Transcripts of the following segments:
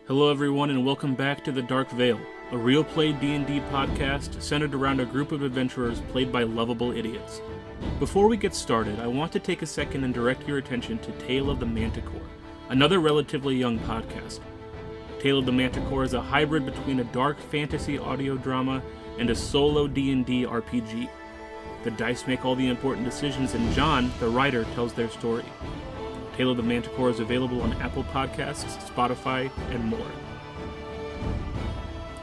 Hello everyone and welcome back to The Dark Veil, a real play D&D podcast centered around a group of adventurers played by lovable idiots. Before we get started, I want to take a second and direct your attention to Tale of the Manticore, another relatively young podcast. Tale of the Manticore is a hybrid between a dark fantasy audio drama and a solo D&D RPG. The dice make all the important decisions and John, the writer, tells their story. Tale of the Manticore is available on Apple Podcasts, Spotify, and more.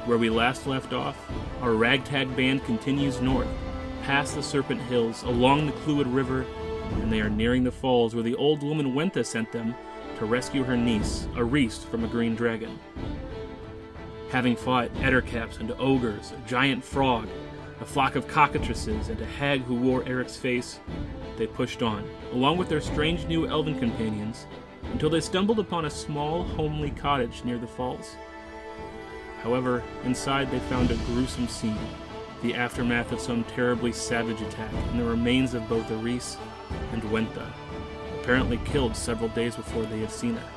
Where we last left off, our ragtag band continues north, past the Serpent Hills, along the Clwyd River, and they are nearing the falls where the old woman Wentha sent them to rescue her niece, Ariste, from a green dragon. Having fought ettercaps and ogres, a giant frog, a flock of cockatrices, and a hag who wore Eric's face, they pushed on, along with their strange new elven companions, until they stumbled upon a small, homely cottage near the falls. However, inside they found a gruesome scene, the aftermath of some terribly savage attack, and the remains of both Ariste and Wentha, apparently killed several days before they had seen her.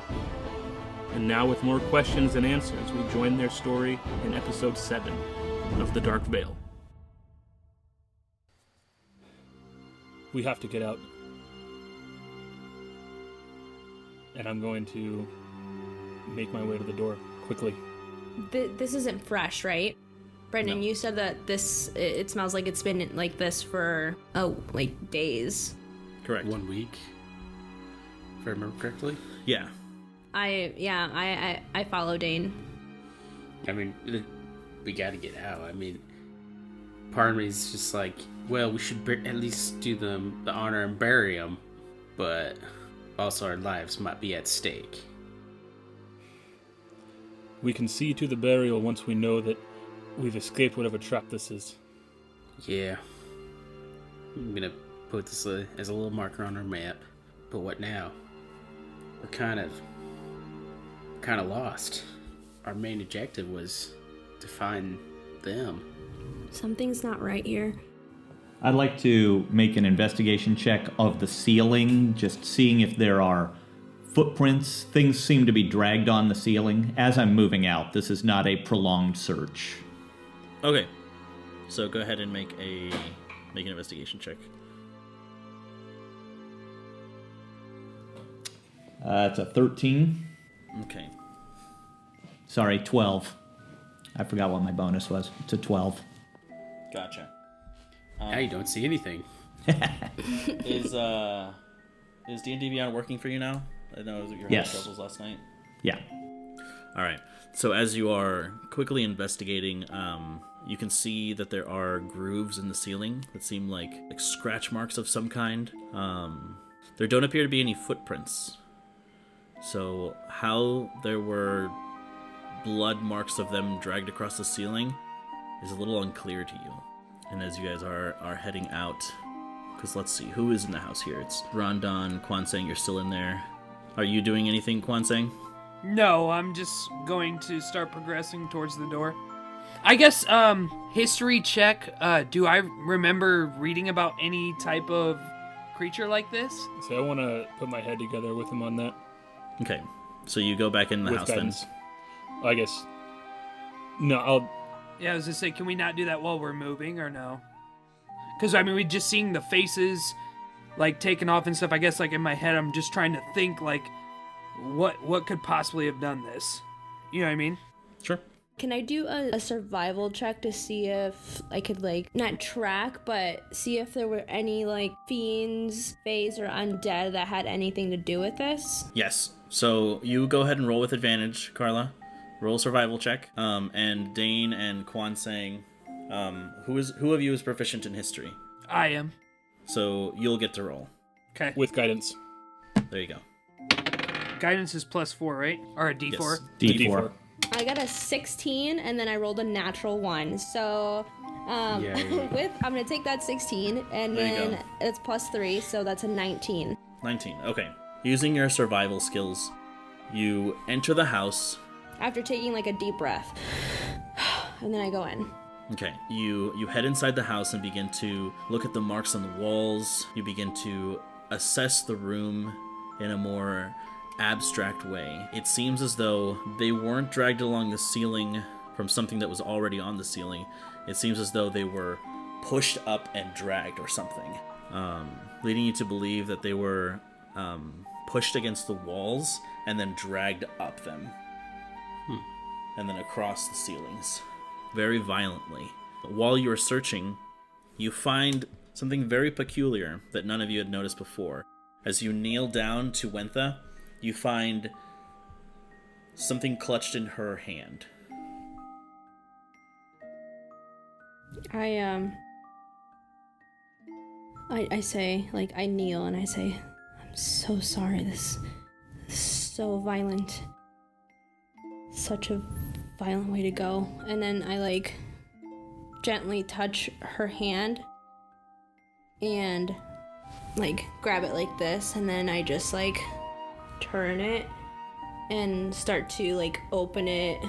And now, with more questions than answers, we join their story in episode 7 of The Dark Veil. We have to get out. And I'm going to make my way to the door quickly. This isn't fresh, right? Brendan, No. You said that it smells like it's been like this for, days. Correct. 1 week, if I remember correctly. Yeah. I follow Dane. I mean, we gotta get out. I mean, part of me is just like, well, we should at least do them the honor and bury them, but also our lives might be at stake. We can see to the burial once we know that we've escaped whatever trap this is. Yeah. I'm gonna put this as a little marker on our map. But what now? We're kind of lost. Our main objective was to find them. Something's not right here. I'd like to make an investigation check of the ceiling, just seeing if there are footprints. Things seem to be dragged on the ceiling. As I'm moving out, this is not a prolonged search. Okay. So go ahead and make an investigation check. It's a 13. Okay. Sorry, 12. I forgot what my bonus was. It's a 12. Gotcha. Now you don't see anything. Is D&D Beyond working for you now? I know you were having struggles last night. Yeah. All right. So as you are quickly investigating, you can see that there are grooves in the ceiling that seem like scratch marks of some kind. There don't appear to be any footprints. So how there were blood marks of them dragged across the ceiling is a little unclear to you. And as you guys are heading out, because let's see, who is in the house here? It's Rondon, Kwansang, you're still in there. Are you doing anything, Kwansang? No, I'm just going to start progressing towards the door. I guess, history check. Do I remember reading about any type of creature like this? So I want to put my head together with him on that. Okay, so you go back in the with house guidance. then. I guess. No, I'll... Yeah, I was gonna say, can we not do that while we're moving, or no? Because, I mean, we just seeing the faces, like, taken off and stuff. I guess, like, in my head, I'm just trying to think, like, what could possibly have done this? You know what I mean? Sure. Can I do a survival check to see if I could, like, not track, but see if there were any, like, fiends, fays, or undead that had anything to do with this? Yes. So you go ahead and roll with advantage, Carla. Roll a survival check. And Dane and Kwansang, who of you is proficient in history? I am. So you'll get to roll. Okay. With guidance. There you go. Guidance is +4, right? Or a D4? Yes. D4. I got a 16, and then I rolled a natural 1. So, Yay. I'm going to take that 16, and There you then go. it's +3, so that's a 19. 19. Okay. Using your survival skills, you enter the house. After taking, like, a deep breath. And then I go in. Okay, you head inside the house and begin to look at the marks on the walls. You begin to assess the room in a more abstract way. It seems as though they weren't dragged along the ceiling from something that was already on the ceiling. It seems as though they were pushed up and dragged or something, leading you to believe that they were pushed against the walls and then dragged up them. And then across the ceilings, very violently. While you are searching, you find something very peculiar that none of you had noticed before. As you kneel down to Wentha, you find something clutched in her hand. I say, like, I kneel and I say, I'm so sorry, this is so violent. Such a violent way to go. And then I, like, gently touch her hand and, like, grab it like this, and then I just, like, turn it and start to, like, open it,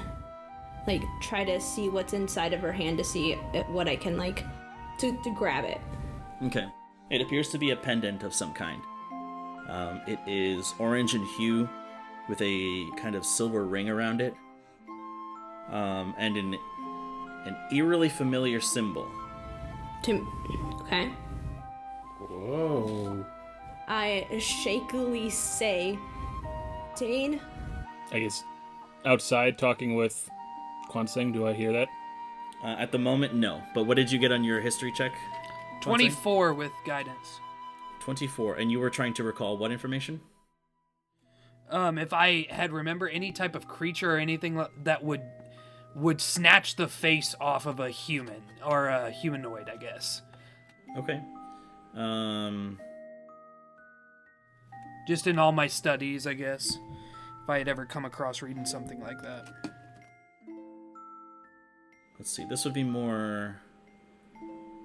like, try to see what's inside of her hand to see what I can, like, to grab it. Okay. It appears to be a pendant of some kind. It is orange in hue with a kind of silver ring around it. And an eerily familiar symbol. Okay. Whoa. I shakily say, Dane? I guess outside talking with Kwanseng, do I hear that? At the moment, no. But what did you get on your history check? 24 with guidance. 24. And you were trying to recall what information? If I had remember any type of creature or anything that would snatch the face off of a human or a humanoid, I guess. Okay. Just in all my studies, I guess. If I had ever come across reading something like that. Let's see. This would be more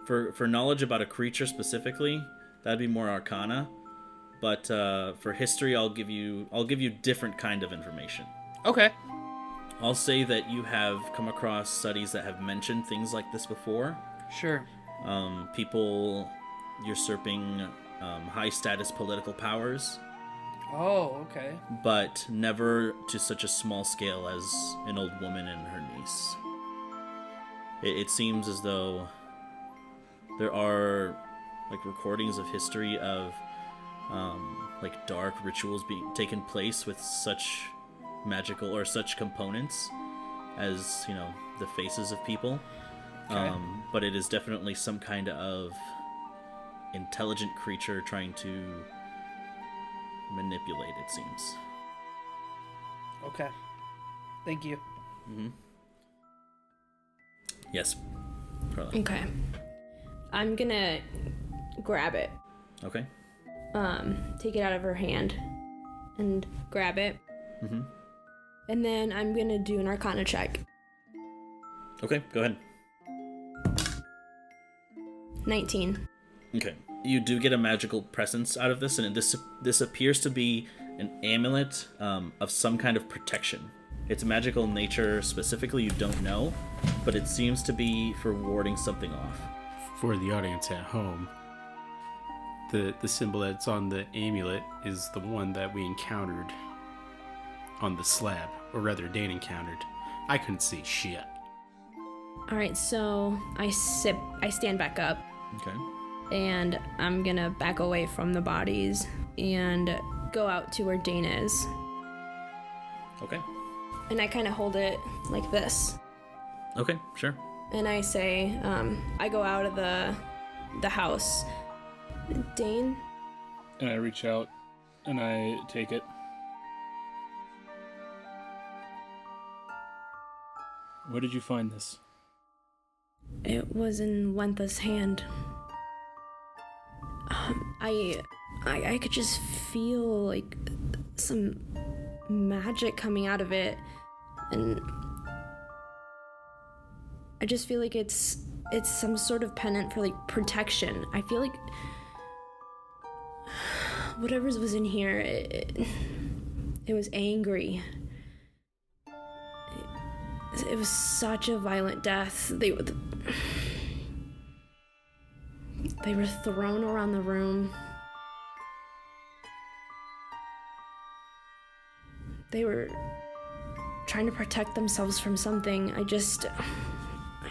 for knowledge about a creature specifically. That'd be more Arcana. But for history, I'll give you different kind of information. Okay. I'll say that you have come across studies that have mentioned things like this before. Sure. People usurping high status political powers. Oh, okay. But never to such a small scale as an old woman and her niece. It seems as though there are like recordings of history of like dark rituals being taken place with such magical or such components as, you know, the faces of people. Okay. But it is definitely some kind of intelligent creature trying to manipulate, it seems. Okay. Thank you. Yes. Carla. Okay. I'm gonna grab it. Okay. Take it out of her hand and grab it. And then I'm gonna do an Arcana check. Okay, go ahead. 19. Okay. You do get a magical presence out of this, and this appears to be an amulet of some kind of protection. Its magical nature specifically you don't know, but it seems to be for warding something off. For the audience at home, the symbol that's on the amulet is the one that we encountered on the slab, or rather Dane encountered. I couldn't see shit. All right, so I stand back up. Okay. And I'm gonna back away from the bodies and go out to where Dane is. Okay. And I kind of hold it like this. Okay, sure. And I say, I go out of the house. Dane? And I reach out and I take it. Where did you find this? It was in Wentha's hand. I could just feel like some magic coming out of it, and I just feel like it's some sort of pendant for like protection. I feel like whatever was in here, it was angry. It was such a violent death. They were thrown around the room. They were trying to protect themselves from something. I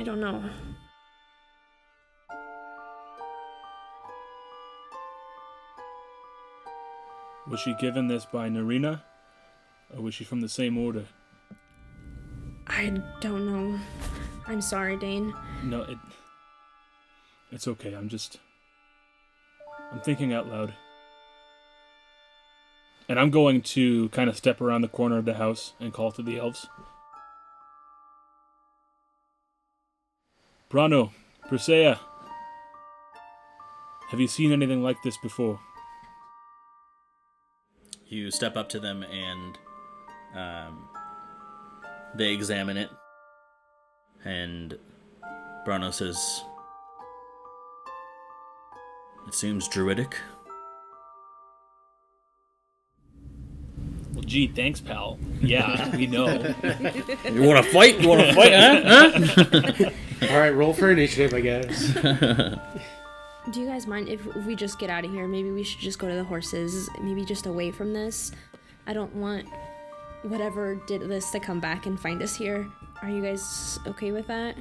don't know. Was she given this by Narina? Or was she from the same order? I don't know. I'm sorry, Dane. No, it's okay. I'm thinking out loud. And I'm going to kind of step around the corner of the house and call to the elves. Brano, Persea, have you seen anything like this before? You step up to them and they examine it. And Brano says, "It seems druidic." Well, gee, thanks, pal. Yeah, we know. You want to fight? You want to fight, huh? All right, roll for initiative, I guess. Do you guys mind if we just get out of here? Maybe we should just go to the horses, maybe just away from this. I don't want whatever did this to come back and find us here. Are you guys okay with that?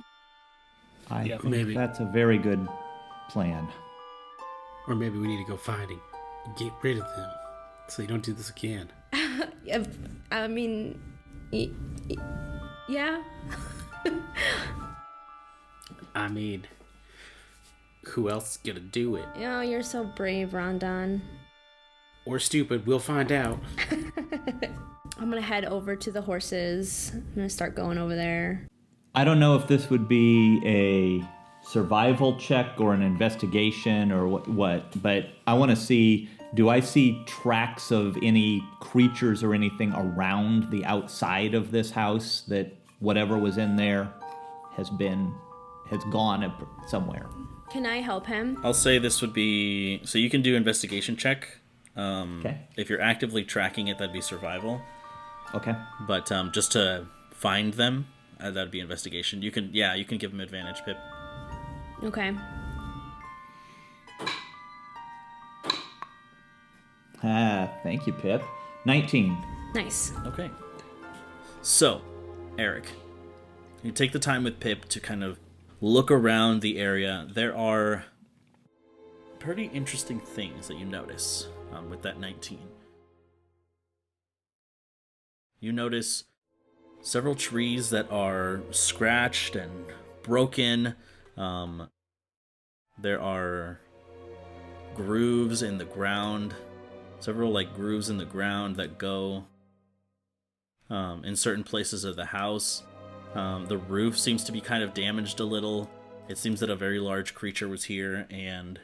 I Yeah, think maybe. that's a very good plan. Or maybe we need to go find and get rid of them so you don't do this again. I mean, yeah. I mean, who else is gonna do it? Oh, you're so brave, Rondon. Or stupid, we'll find out. I'm gonna head over to the horses. I'm gonna start going over there. I don't know if this would be a survival check or an investigation or what, but I want to see, do I see tracks of any creatures or anything around the outside of this house that whatever was in there has gone somewhere? Can I help him? I'll say this would be, so you can do investigation check. Okay. If you're actively tracking it, that'd be survival. Okay. But just to find them, that'd be investigation. You can give them advantage, Pip. Okay. Thank you, Pip. 19. Nice. Okay. So, Eric, you take the time with Pip to kind of look around the area. There are pretty interesting things that you notice with that 19. You notice several trees that are scratched and broken. There are grooves in the ground. Several grooves in the ground that go in certain places of the house. The roof seems to be kind of damaged a little. It seems that a very large creature was here, and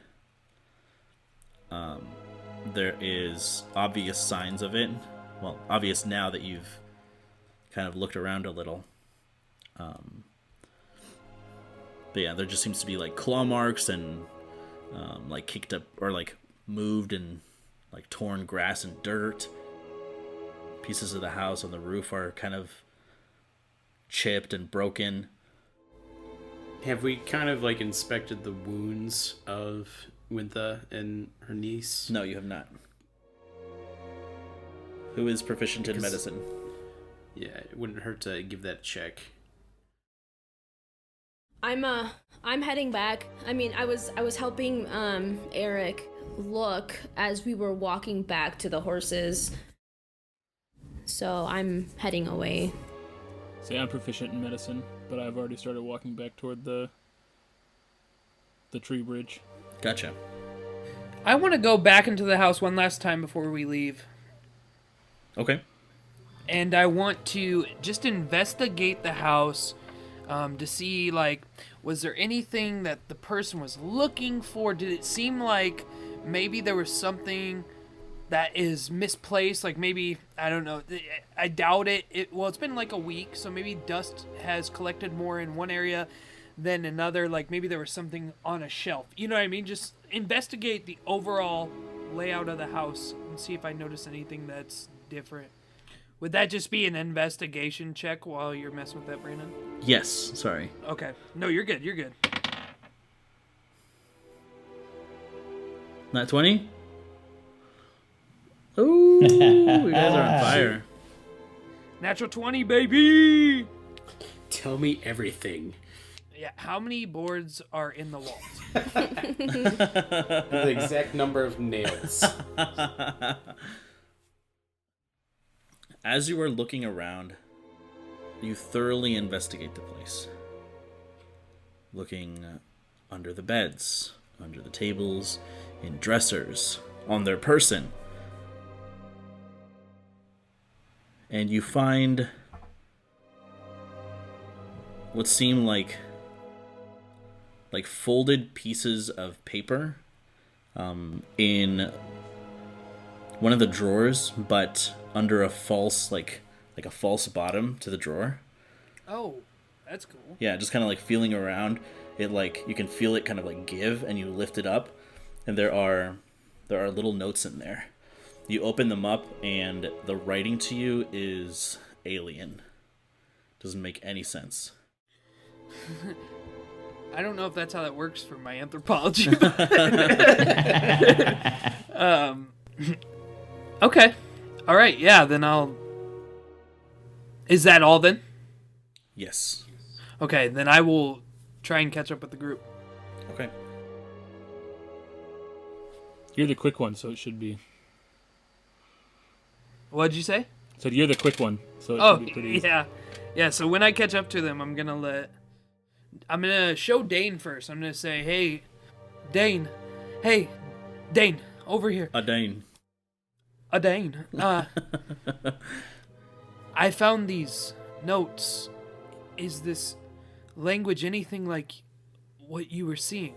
there is obvious signs of it. Well, obvious now that you've kind of looked around a little. But yeah, there just seems to be claw marks and kicked up or moved and torn grass and dirt. Pieces of the house on the roof are kind of chipped and broken. Have we kind of inspected the wounds of Wintha and her niece? No, you have not. Who is proficient in medicine? Yeah, it wouldn't hurt to give that a check. I'm heading back. I mean, I was helping Eric look as we were walking back to the horses. So I'm heading away. Say I'm proficient in medicine, but I've already started walking back toward the tree bridge. Gotcha. I want to go back into the house one last time before we leave. Okay. And I want to just investigate the house to see, was there anything that the person was looking for? Did it seem like maybe there was something that is misplaced? Maybe, I don't know. I doubt it. It's been a week, so maybe dust has collected more in one area than another. Maybe there was something on a shelf. You know what I mean? Just investigate the overall layout of the house and see if I notice anything that's different. Would that just be an investigation check while you're messing with that, Brandon? Yes, sorry. Okay. No, you're good. You're good. Not 20? Ooh, you guys are on fire. Natural 20, baby! Tell me everything. Yeah, how many boards are in the walls? The exact number of nails. As you are looking around, you thoroughly investigate the place. Looking under the beds, under the tables, in dressers, on their person. And you find what seem like folded pieces of paper in one of the drawers, but under a false like a false bottom to the drawer. Oh, that's cool. Yeah, just kind of like feeling around it, like you can feel it kind of like give, and you lift it up, and there are little notes in there. You open them up, and the writing to you is alien. Doesn't make any sense. I don't know if that's how that works for my anthropology. Okay. All right. Yeah. Then I'll. Is that all then? Yes. Okay. Then I will try and catch up with the group. Okay. You're the quick one, so it should be. What'd you say? So you're the quick one, so it should be pretty easy. Yeah. So when I catch up to them, I'm gonna show Dane first. I'm gonna say, "Hey, Dane. Hey, Dane, over here." Dane. Dane. I found these notes. Is this language anything like what you were seeing?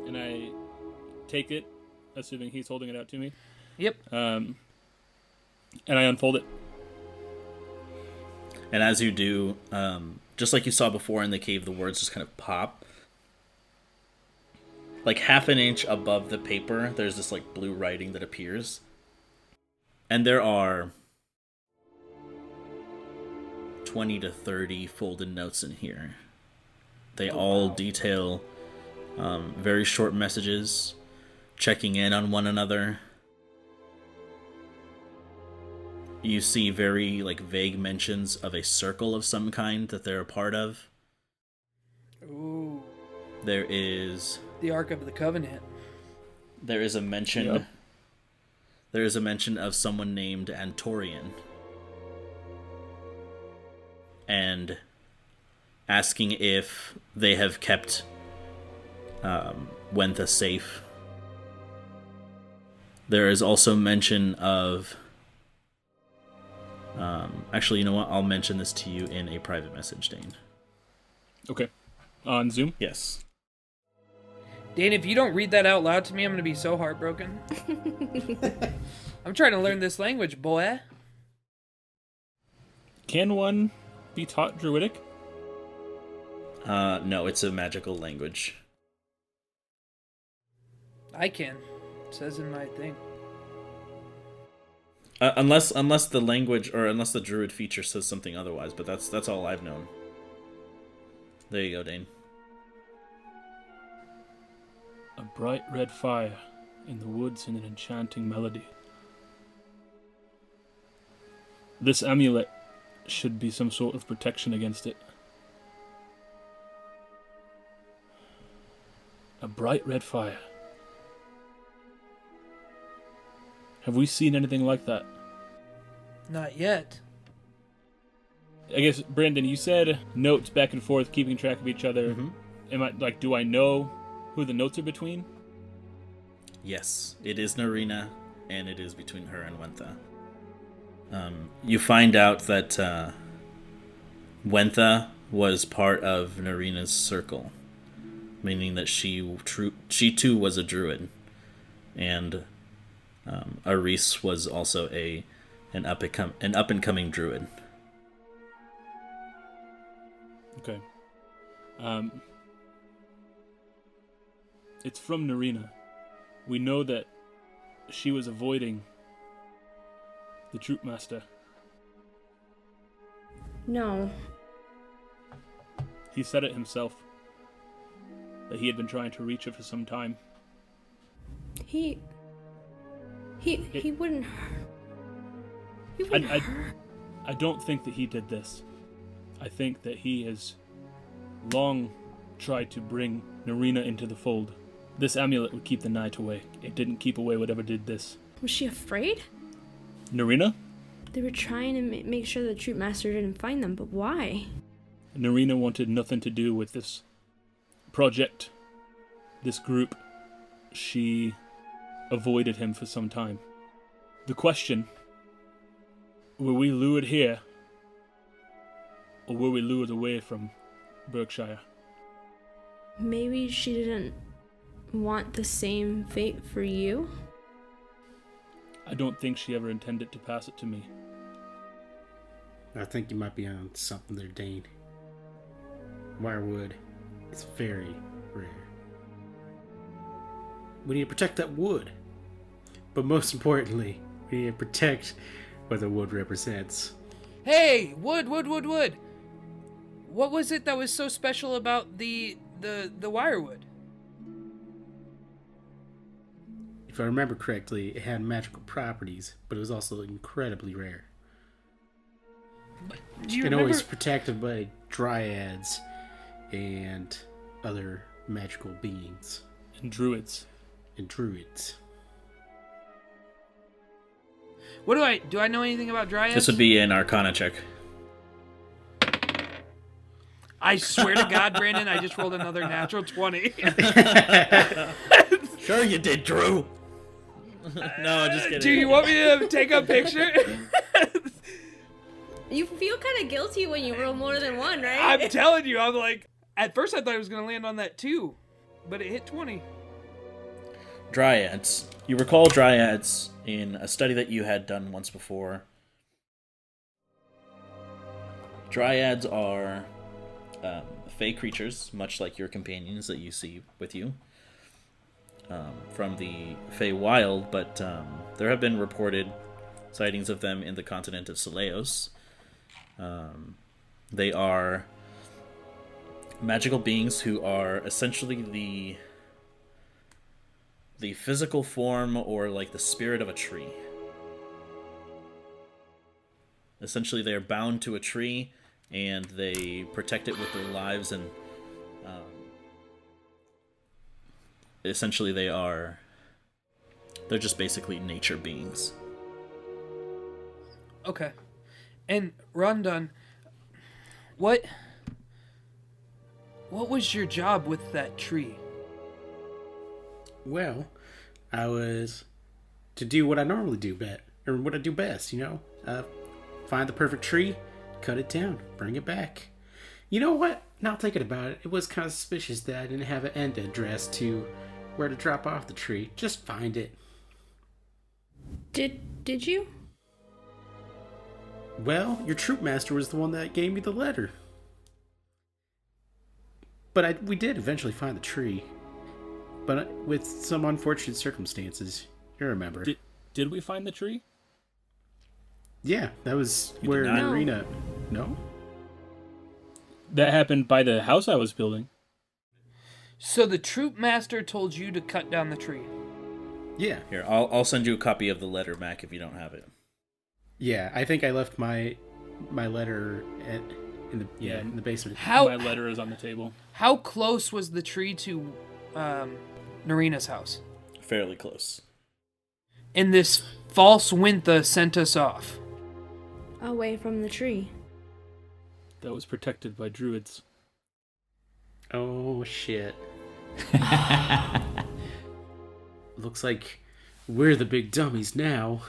And I take it, assuming he's holding it out to me. Yep. And I unfold it. And as you do, just like you saw before in the cave, the words just kind of pop. Like half an inch above the paper, there's this like blue writing that appears. And there are 20 to 30 folded notes in here. They all detail very short messages, checking in on one another. You see very vague mentions of a circle of some kind that they're a part of. Ooh. There is The Ark of the Covenant. There is a mention. Yep. There is a mention of someone named Antorian, and asking if they have kept Wentha safe. There is also mention of. Actually, you know what? I'll mention this to you in a private message, Dane. Okay. On Zoom? Yes. Dane, if you don't read that out loud to me, I'm gonna be so heartbroken. I'm trying to learn this language, boy. Can one be taught Druidic? No, it's a magical language. I can. It says in my thing. Unless the language, or unless the druid feature says something otherwise, but that's all I've known. There you go, Dane. A bright red fire in the woods in an enchanting melody. This amulet should be some sort of protection against it. A bright red fire. Have we seen anything like that? Not yet. I guess, Brandon, you said notes back and forth, keeping track of each other. Mm-hmm. Am I do I know who the notes are between? Yes, it is Narina, and it is between her and Wentha. You find out that Wentha was part of Narina's circle, meaning that she too was a druid, and Aris was also an up and coming druid. Okay. It's from Narina. We know that she was avoiding the troop master. No. He said it himself. That he had been trying to reach her for some time. He wouldn't I don't think that he did this. I think that he has long tried to bring Narina into the fold. This amulet would keep the night away. It didn't keep away whatever did this. Was she afraid? Narina? They were trying to make sure the troop master didn't find them, but why? Narina wanted nothing to do with this project, this group. She avoided him for some time. The question, were we lured here, or were we lured away from Berkshire? Maybe she didn't want the same fate for you? I don't think she ever intended to pass it to me. I think you might be on something there, Dane. Wirewood is very rare. We need to protect that wood. But most importantly, we need to protect what the wood represents. Hey, wood. What was it that was so special about the wirewood? If I remember correctly, it had magical properties, but it was also incredibly rare. Do you And remember? always protected by dryads and other magical beings And druids. and druids. What do I know anything about dryads? This would be an Arcana check. I swear to God, Brandon, I just rolled another natural 20. Sure you did, Drew. No, just kidding. Do you want me to take a picture? You feel kind of guilty when you roll more than one, right? I'm telling you, I'm like, at first I thought I was going to land on that too, but it hit 20. Dryads. You recall dryads in a study that you had done once before. Dryads are fey creatures, much like your companions that you see with you from the Fey Wild, but there have been reported sightings of them in the continent of Seleos. They are magical beings who are essentially the physical form or like the spirit of a tree. Essentially, they are bound to a tree and they protect it with their lives, and essentially they're just basically nature beings. Okay. And Rondon, what was your job with that tree? Well, I was to do what I normally do or what I do best, find the perfect tree, cut it down, bring it back. You know what? Now thinking about it, it was kind of suspicious that I didn't have an end address to where to drop off the tree. Just find it. Did you? Well, your troop master was the one that gave me the letter. But we did eventually find the tree. But with some unfortunate circumstances, you remember. Did we find the tree? Yeah, that was You where did not? Narina... No? That happened by the house I was building. So the troop master told you to cut down the tree. Yeah. Here, I'll send you a copy of the letter, Mac, if you don't have it. Yeah, I think I left my letter in the basement. My letter is on the table. How close was the tree to Narina's house? Fairly close. And this false Wintha sent us off. Away from the tree. That was protected by druids. Oh, shit. Looks like we're the big dummies now.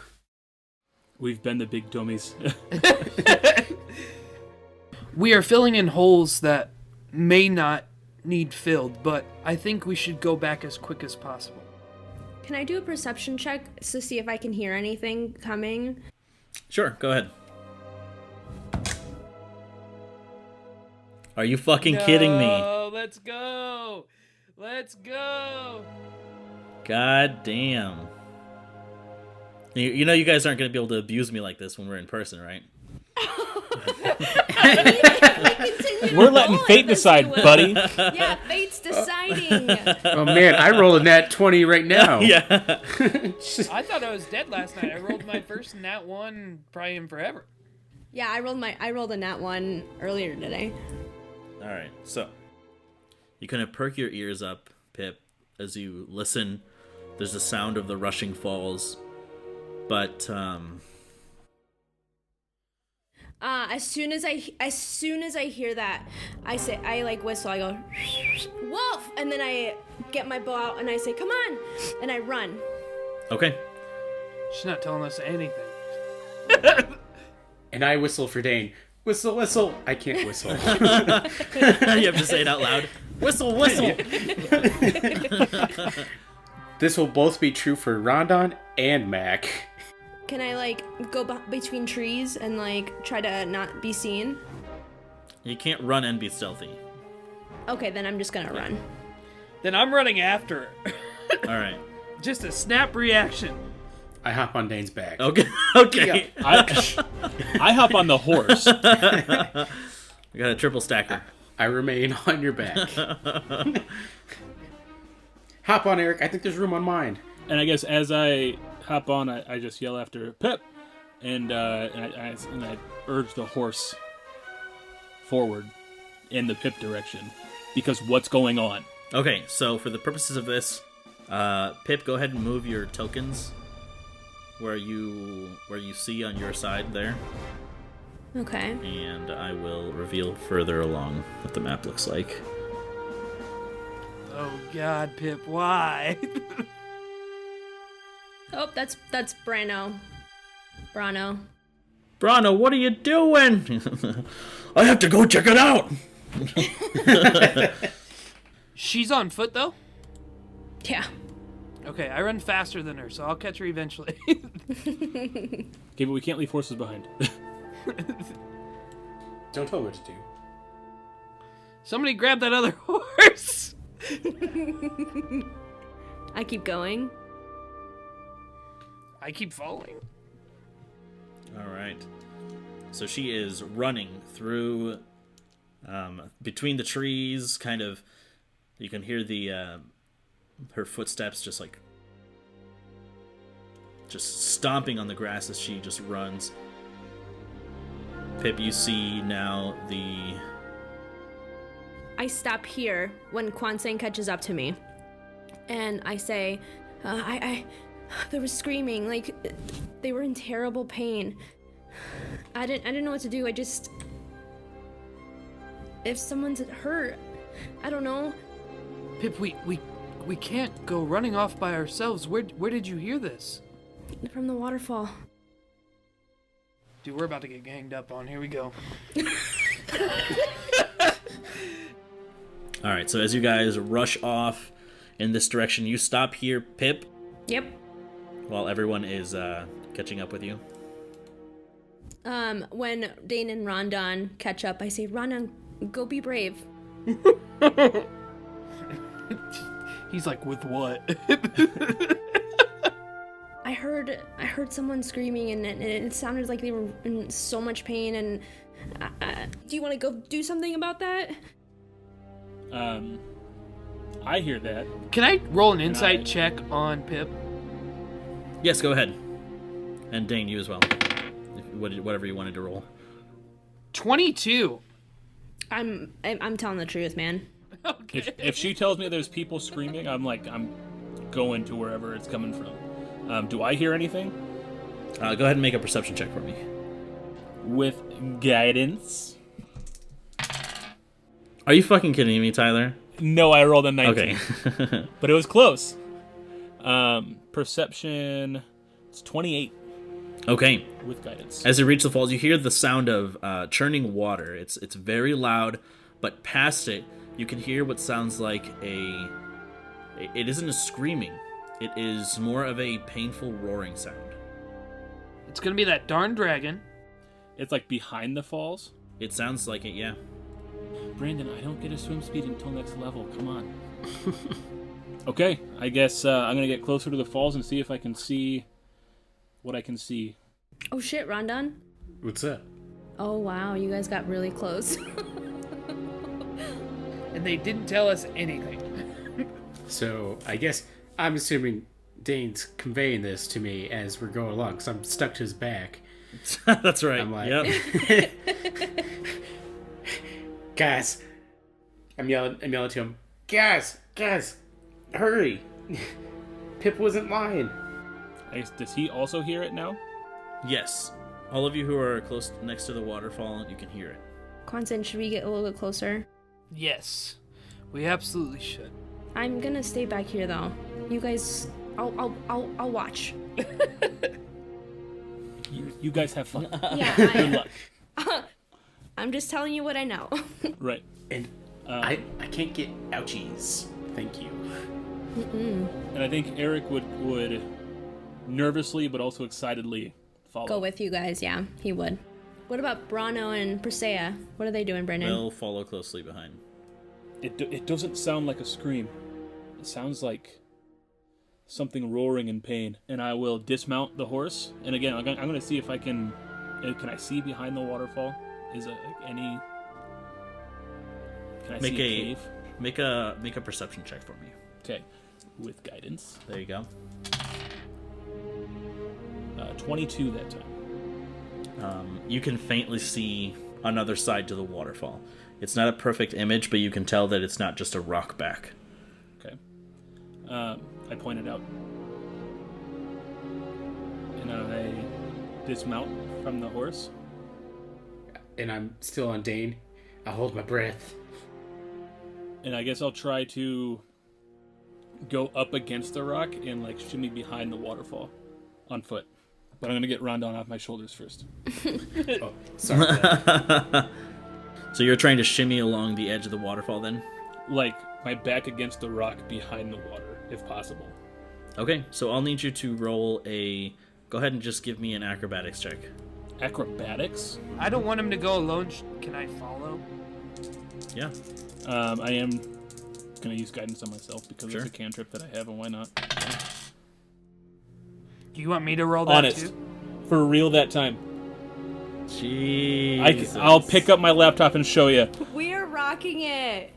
We've been the big dummies. We are filling in holes that may not need filled, but I think we should go back as quick as possible. Can I do a perception check to see if I can hear anything coming? Sure, go ahead. Are you fucking kidding me? Let's go! Let's go! God damn. You know you guys aren't going to be able to abuse me like this when we're in person, right? We're letting fate decide, buddy. Yeah, fate's deciding. exciting. Oh man, I rolled a nat 20 right now. Yeah. I thought I was dead last night. I rolled my first nat 1 probably in forever. Yeah, I rolled a nat 1 earlier today. All right, so you kind of perk your ears up, Pip, as you listen. There's the sound of the rushing falls, but as soon as I hear that, I like whistle. I go, wolf, and then I get my bow out and I say, come on, and I run. okay. She's not telling us anything. And I whistle for Dane. Whistle, whistle. I can't whistle. You have to say it out loud. Whistle, whistle. This will both be true for Rondon and Mac. Can I like go between trees and like try to not be seen? You can't run and be stealthy. Okay, then I'm just gonna run. Then I'm running after her. All right. Just a snap reaction. I hop on Dane's back. Okay. Okay. I hop on the horse. We got a triple stacker. I remain on your back. Hop on, Eric. I think there's room on mine. And I guess as I hop on, I just yell after Pip, and I urge the horse forward in the Pip direction, because what's going on? Okay, so for the purposes of this, Pip, go ahead and move your tokens where you see on your side there, Okay. and I will reveal further along what the map looks like. Oh God, Pip, why? Oh, that's Brano. Brano. Brano, what are you doing? I have to go check it out. She's on foot though? Yeah. Okay, I run faster than her, so I'll catch her eventually. Okay, but we can't leave horses behind. Don't tell me what to do. Somebody grab that other horse! I keep going. I keep following. All right. So she is running through between the trees, kind of. You can hear the her footsteps just stomping on the grass as she just runs. Pip, you see now the... I stop here when Kwansang catches up to me, and I say, there was screaming, like they were in terrible pain. I didn't know what to do. If someone's hurt, I don't know. Pip, we can't go running off by ourselves. Where did you hear this? From the waterfall. Dude, we're about to get ganged up on. Here we go. All right, so as you guys rush off in this direction, you stop here, Pip, Yep. while everyone is catching up with you. When Dane and Rondon catch up, I say, Rondon, go be brave. He's like, with what? I heard someone screaming, and it sounded like they were in so much pain. And do you want to go do something about that? I hear that. Can I roll an insight check on Pip? Yes, go ahead. And Dane, you as well. Whatever you wanted to roll. 22. I'm telling the truth, man. Okay. If she tells me there's people screaming, I'm going to wherever it's coming from. Do I hear anything? Go ahead and make a perception check for me. With guidance? Are you fucking kidding me, Tyler? No, I rolled a 19. Okay. But it was close. Perception, it's 28 Okay. with guidance. As you reach the falls, you hear the sound of churning water. It's very loud, but past it, you can hear what sounds like it isn't a screaming. It is more of a painful roaring sound. It's gonna be that darn dragon. It's like behind the falls. It sounds like it, yeah. Brandon, I don't get a swim speed until next level. Come on. Okay, I guess I'm going to get closer to the falls and see if I can see what I can see. Oh shit, Rondon. What's that? Oh wow, you guys got really close. And they didn't tell us anything. So I guess I'm assuming Dane's conveying this to me as we're going along, because I'm stuck to his back. That's right. I'm like, yep. guys, I'm yelling to him, guys, hurry! Pip wasn't lying. I guess, does he also hear it now? Yes. All of you who are close next to the waterfall, you can hear it. Quantin, should we get a little bit closer? Yes, we absolutely should. I'm gonna stay back here though. You guys, I'll watch. You guys have fun. Yeah, Good luck. I'm just telling you what I know. Right. And I can't get ouchies. Thank you. And I think Eric would nervously but also excitedly follow. Go with you guys, yeah, he would. What about Brano and Persea? What are they doing, Brendan? They'll follow closely behind. It doesn't sound like a scream. It sounds like something roaring in pain. And I will dismount the horse. And again, I'm going to see if I can I see behind the waterfall? Is it any... Can I see a cave? Make a perception check for me. Okay. With guidance. There you go. 22 that time. You can faintly see another side to the waterfall. It's not a perfect image, but you can tell that it's not just a rock back. Okay. I pointed out. And I dismount from the horse. And I'm still on Dane. I hold my breath. And I guess I'll try to go up against the rock and like shimmy behind the waterfall on foot. But I'm going to get Rondon off my shoulders first. Oh, sorry. So you're trying to shimmy along the edge of the waterfall then? Like my back against the rock behind the water, if possible. Okay, so I'll need you to roll a... Go ahead and just give me an acrobatics check. Acrobatics? I don't want him to go alone. Can I follow? Yeah. I am going to use guidance on myself because Sure. it's a cantrip that I have, and why not? Do you want me to roll that Honest. too? For real that time. Jeez. I'll pick up my laptop and show you. We're rocking it.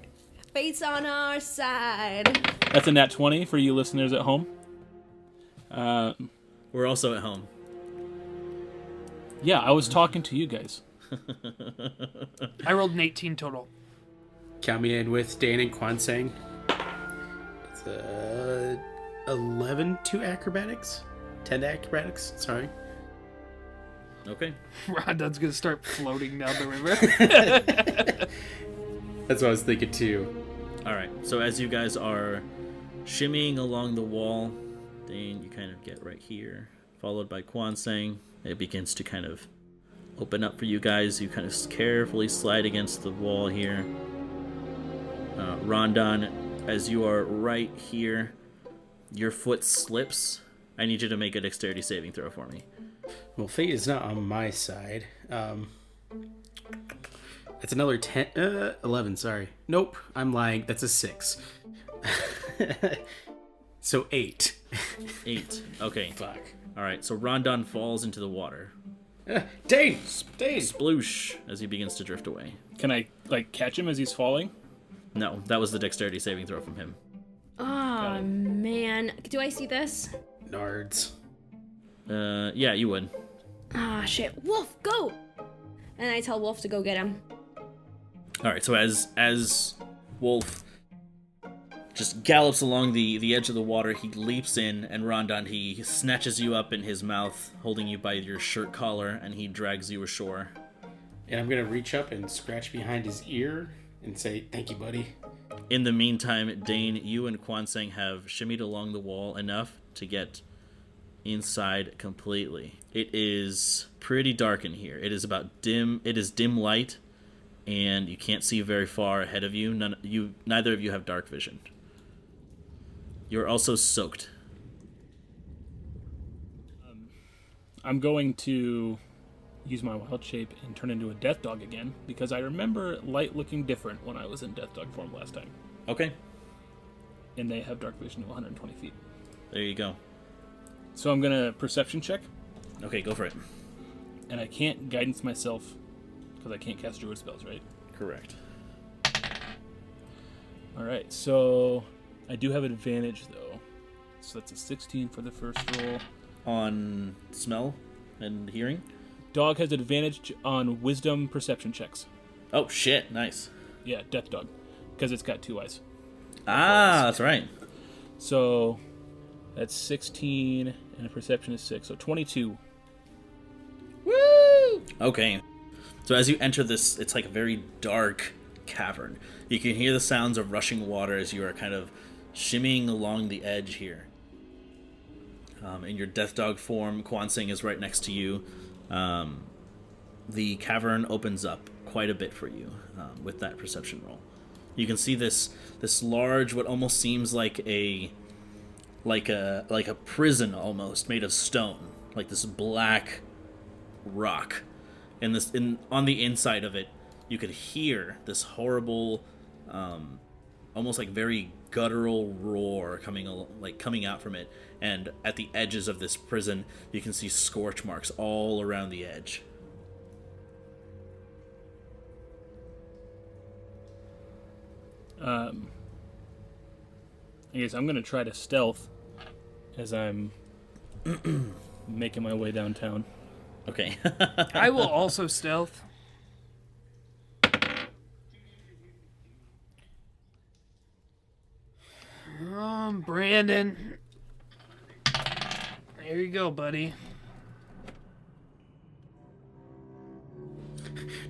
Fate's on our side. That's a nat 20 for you listeners at home. We're also at home. Yeah, I was talking to you guys. I rolled an 18 total. Count me in with Dane and Kwansang. It's 11 to acrobatics? 10 to acrobatics, sorry. Okay. Rondon's gonna start floating down the river. That's what I was thinking too. Alright, so as you guys are shimmying along the wall, then you kind of get right here, followed by Kwansang. It begins to kind of open up for you guys. You kind of carefully slide against the wall here. Rondon, as you are right here, your foot slips. I need you to make a dexterity saving throw for me. Well, fate is not on my side. It's another 11, sorry. Nope, I'm lying. That's a 6. So 8. 8. Okay. Fuck. Alright, so Rondon falls into the water. Dane! Sploosh as he begins to drift away. Can I like catch him as he's falling? No, that was the dexterity saving throw from him. Oh, man. Do I see this? Nards. Yeah, you would. Ah, shit. Wolf, go! And I tell Wolf to go get him. Alright, so as Wolf just gallops along the edge of the water, he leaps in, and Rondon, he snatches you up in his mouth, holding you by your shirt collar, and he drags you ashore. And I'm gonna reach up and scratch behind his ear and say, thank you, buddy. In the meantime, Dane, you and Kwansang have shimmied along the wall enough to get inside completely. It is pretty dark in here. It is dim light, and you can't see very far ahead of you. Neither of you have dark vision. You're also soaked. I'm going to use my wild shape and turn into a death dog again, because I remember light looking different when I was in death dog form last time. Okay, And they have dark vision of 120 feet. there you go. So I'm going to perception check, Okay, go for it. and I can't guidance myself because I can't cast druid spells, right? Correct. All right, so I do have advantage, though. So that's a 16 for the first roll. On smell and hearing? Dog has advantage on wisdom perception checks. Oh, shit. Nice. Yeah, death dog. Because it's got 2 eyes. That's right. So that's 16, and a perception is 6. So 22. Woo! Okay. So as you enter this, it's like a very dark cavern. You can hear the sounds of rushing water as you are kind of shimmying along the edge here. In your death dog form, Quan Sing is right next to you. The cavern opens up quite a bit for you with that perception roll. You can see this large, what almost seems like a prison almost made of stone, like this black rock. And on the inside of it, you could hear this horrible, almost like very guttural roar coming out from it. And at the edges of this prison, you can see scorch marks all around the edge. I guess I'm going to try to stealth as I'm making my way downtown. Okay. I will also stealth. Brandon. There you go, buddy.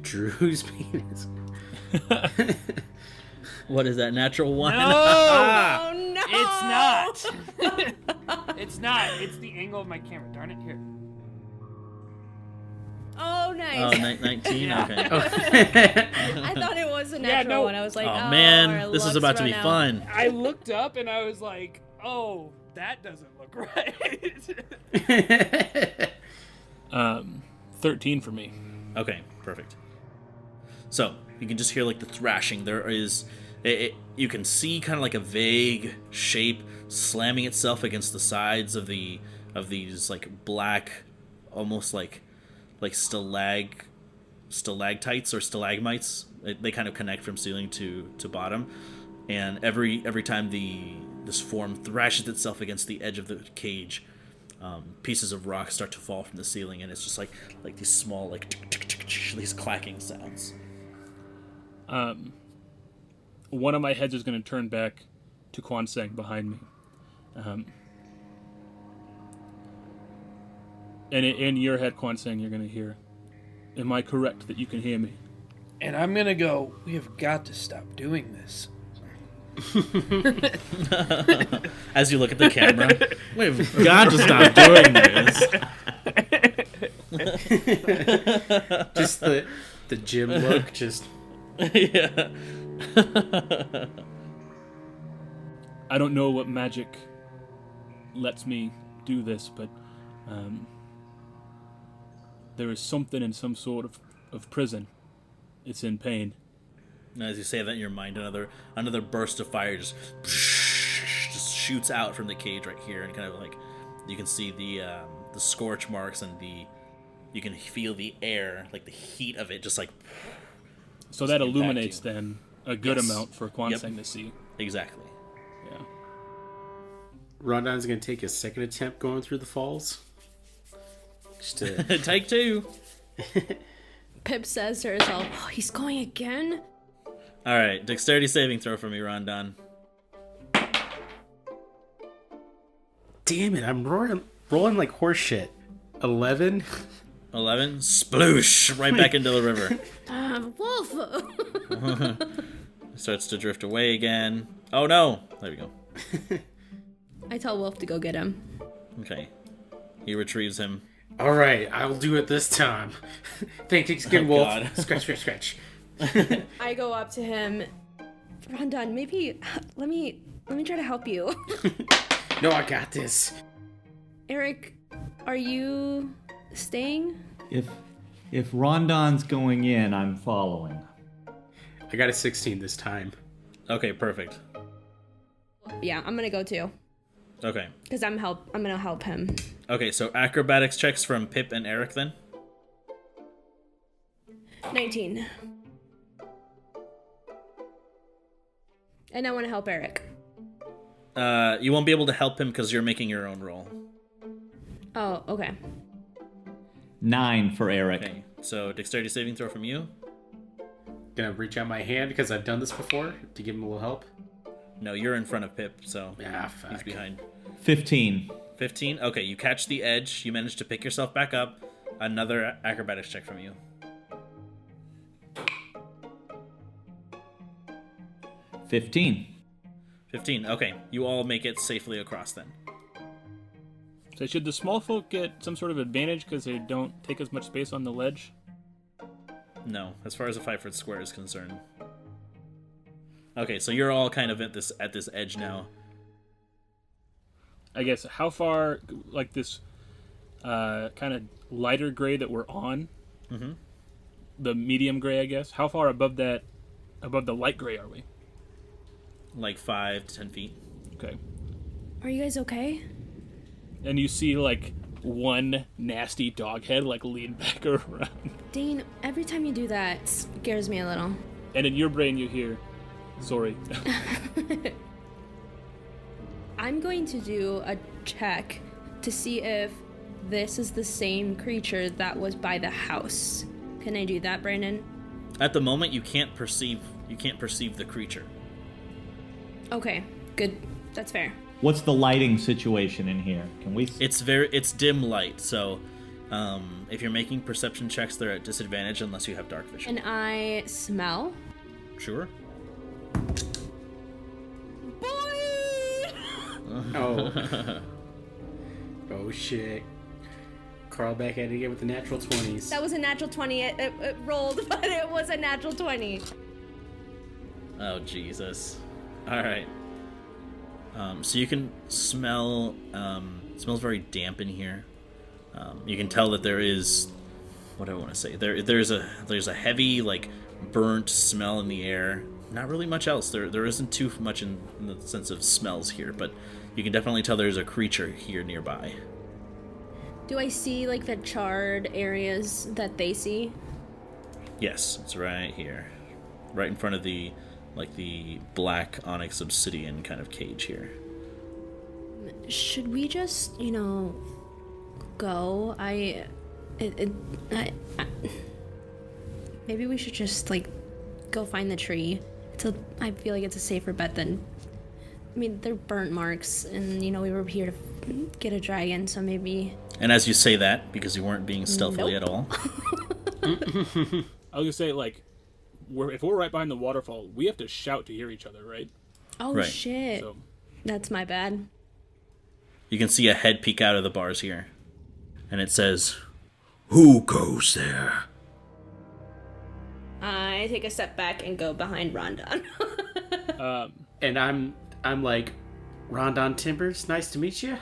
Drew's penis. What is that, natural one? No! Oh no! It's not. It's not. It's the angle of my camera. Darn it. Here. Oh, nice. 19? Yeah. Okay. I thought it was a natural no. one. I was like, Oh, man, our this is luck's about to run be out. fun. I looked up and I was like, oh, that doesn't look right. 13 for me. Okay, perfect. So, you can just hear like the thrashing. There is... you can see kind of like a vague shape slamming itself against the sides of these like black, almost like stalactites or stalagmites. They kind of connect from ceiling to bottom, and every time this form thrashes itself against the edge of the cage, pieces of rock start to fall from the ceiling, and it's just like these small these clacking sounds. One of my heads is going to turn back to Quan Seng behind me. And in your head, Quan Seng, you're going to hear, am I correct that you can hear me? And I'm going to go, we have got to stop doing this. As you look at the camera, we've got to stop doing this. Just the gym look, just... Yeah. I don't know what magic lets me do this, but there is something in some sort of prison. It's in pain. And as you say that in your mind, another burst of fire just shoots out from the cage right here, and kind of like you can see the scorch marks, and you can feel the air, like the heat of it, just like. So that illuminates then a good Yes. amount for Quan Seng to see. Exactly. Yeah. Rondon's gonna take a second attempt going through the falls. Just to... Take 2. Pip says to herself, oh, he's going again? All right, dexterity saving throw for me, Rondon. Damn it! I'm rolling like horse shit. 11. 11. Sploosh! Right back into the river. Wolf! Starts to drift away again. Oh no! There we go. I tell Wolf to go get him. Okay. He retrieves him. All right, I'll do it this time. Thank you, Skin Wolf. God. Scratch, scratch, scratch. I go up to him. Rondon, maybe let me try to help you. No, I got this. Eric, are you staying? If Rondon's going in, I'm following. I got a 16 this time. Okay, perfect. Yeah, I'm gonna go too. Okay. Because I'm gonna help him. Okay, so acrobatics checks from Pip and Eric then? 19. And I want to help Eric. You won't be able to help him because you're making your own roll. Oh, okay. 9 for Eric. Okay, so dexterity saving throw from you. Gonna reach out my hand because I've done this before to give him a little help. No, you're in front of Pip, so Fuck. he's behind. 15. 15. Okay, you catch the edge. You manage to pick yourself back up. Another acrobatics check from you. 15. 15. Okay, you all make it safely across then. So should the small folk get some sort of advantage because they don't take as much space on the ledge? No, as far as a 5-foot square is concerned. Okay, so you're all kind of at this edge now. I guess how far, like this kind of lighter gray that we're on, the medium gray, I guess. How far above the light gray are we? Like 5 to 10 feet. Okay. Are you guys okay? And you see like one nasty dog head like lean back around. Dean, every time you do that, it scares me a little. And in your brain you hear, sorry. I'm going to do a check to see if this is the same creature that was by the house. Can I do that, Brandon? At the moment, you can't perceive the creature. Okay, good. That's fair. What's the lighting situation in here? Can we? It's dim light, so if you're making perception checks, they're at disadvantage unless you have dark vision. And I smell. Sure. Oh. Oh shit. Crawl back at it again with the natural 20s. That was a natural 20. It rolled, but it was a natural 20. Oh Jesus! All right. So you can smell. It smells very damp in here. You can tell that there is. What do I want to say? There's a heavy like burnt smell in the air. Not really much else. There isn't too much in the sense of smells here, but you can definitely tell there's a creature here nearby. Do I see like the charred areas that they see? Yes, it's right here, right in front of the black onyx obsidian kind of cage here. Should we just, go? Maybe we should just like go find the tree. I feel like it's a safer bet than. I mean, they're burnt marks, and we were here to get a dragon, so maybe. And as you say that, because you weren't being stealthily at all. I was gonna say like, if we're right behind the waterfall, we have to shout to hear each other, right? Oh Right. shit! So That's my bad. You can see a head peek out of the bars here, and it says, "Who goes there?" I take a step back and go behind Rondon. And I'm like, Rondon Timbers, nice to meet you.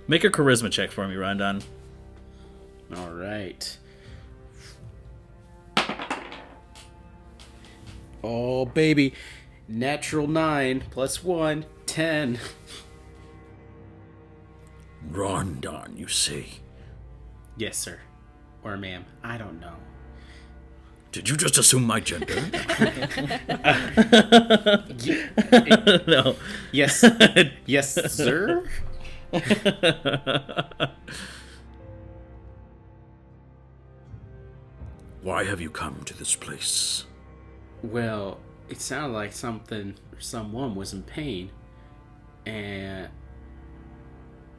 Make a charisma check for me, Rondon. All right. Oh, baby. Natural 9 plus 1, 10. Rondon, you say? Yes, sir. Or ma'am. I don't know. Did you just assume my gender? No. Yes. Yes, sir. Why have you come to this place? Well, it sounded like someone was in pain, and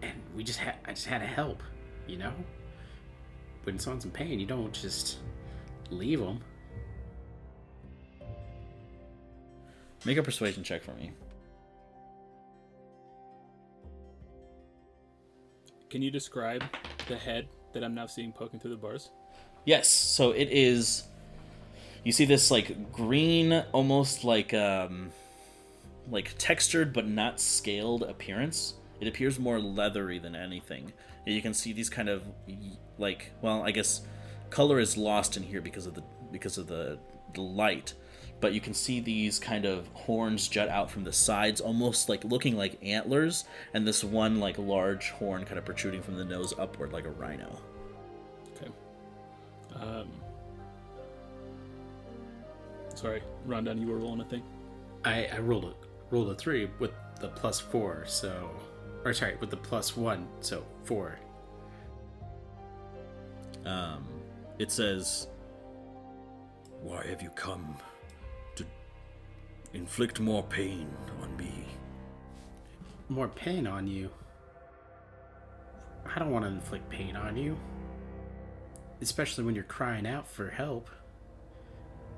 I just had to help, When someone's in pain, you don't just leave them. Make a persuasion check for me. can you describe the head that I'm now seeing poking through the bars? Yes, so it is. You see this like green, almost like textured but not scaled appearance. It appears more leathery than anything. You can see these kind of like, well, I guess color is lost in here because of the light. But you can see these kind of horns jut out from the sides, almost like looking like antlers, and this one like large horn kind of protruding from the nose upward like a rhino. Okay. Sorry, Rondon, you were rolling a thing? I rolled rolled a 3 with the +4, so... Or sorry, with the +1, so 4. It says, "Why have you come to inflict more pain on me?" More pain on you? I don't want to inflict pain on you. Especially when you're crying out for help.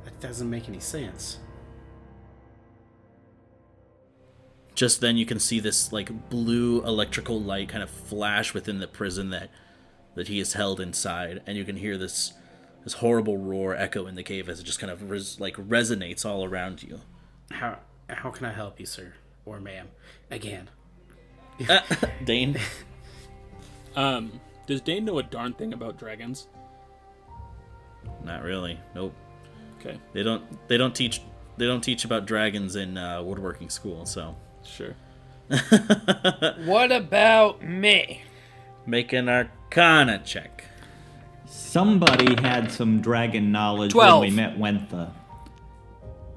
That doesn't make any sense. Just then you can see this like blue electrical light kind of flash within the prison that he is held inside, and you can hear this horrible roar echo in the cave as it just kind of resonates all around you. How can I help you, sir? Or ma'am? Again. Dane? Does Dane know a darn thing about dragons? Not really. Nope. Okay. They don't teach about dragons in woodworking school, so Sure. What about me? make an Arcana check. Somebody had some dragon knowledge 12. when we met Wentha,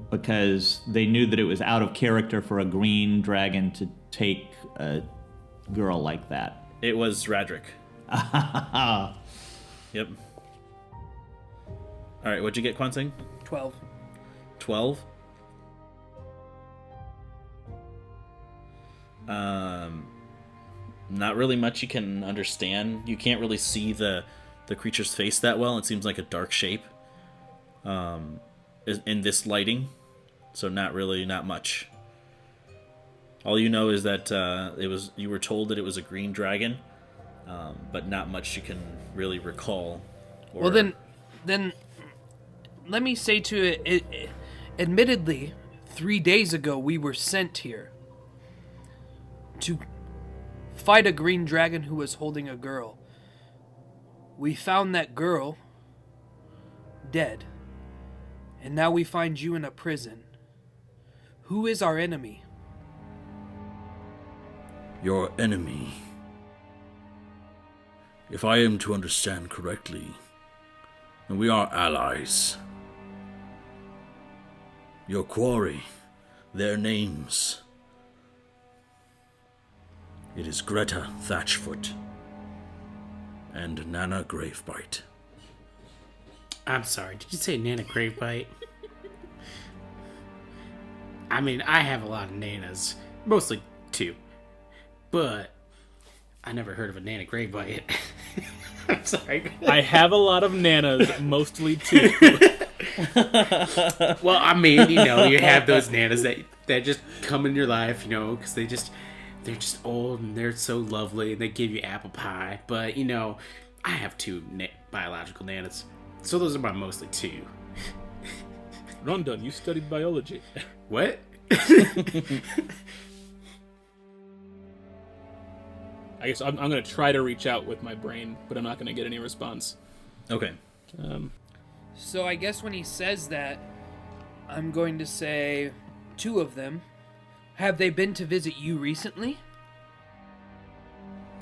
because they knew that it was out of character for a green dragon to take a girl like that. It was Radric. Yep. All right, what'd you get, Kwansing? 12. 12. Not really much you can understand. You can't really see the creature's face that well. It seems like a dark shape in this lighting, so not much. All you know is that you were told that it was a green dragon, but not much you can really recall. Well, then, let me say to it, admittedly, 3 days ago we were sent here to fight a green dragon who was holding a girl. We found that girl dead, and now we find you in a prison. Who is our enemy? Your enemy. If I am to understand correctly, then we are allies. Your quarry, their names. It is Greta Thatchfoot and Nana Gravebite. I'm sorry, did you say Nana Gravebite? I mean, I have a lot of Nanas. Mostly 2. But I never heard of a Nana Gravebite. I'm sorry. I have a lot of nanas, mostly 2. Well, I mean, you have those Nanas that just come in your life, because they're just old and they're so lovely and they give you apple pie. But, I have 2 biological Nanas. So those are my mostly 2. Rondon, you studied biology. What? I guess I'm going to try to reach out with my brain, but I'm not going to get any response. Okay. So I guess when he says that, I'm going to say 2 of them. Have they been to visit you recently?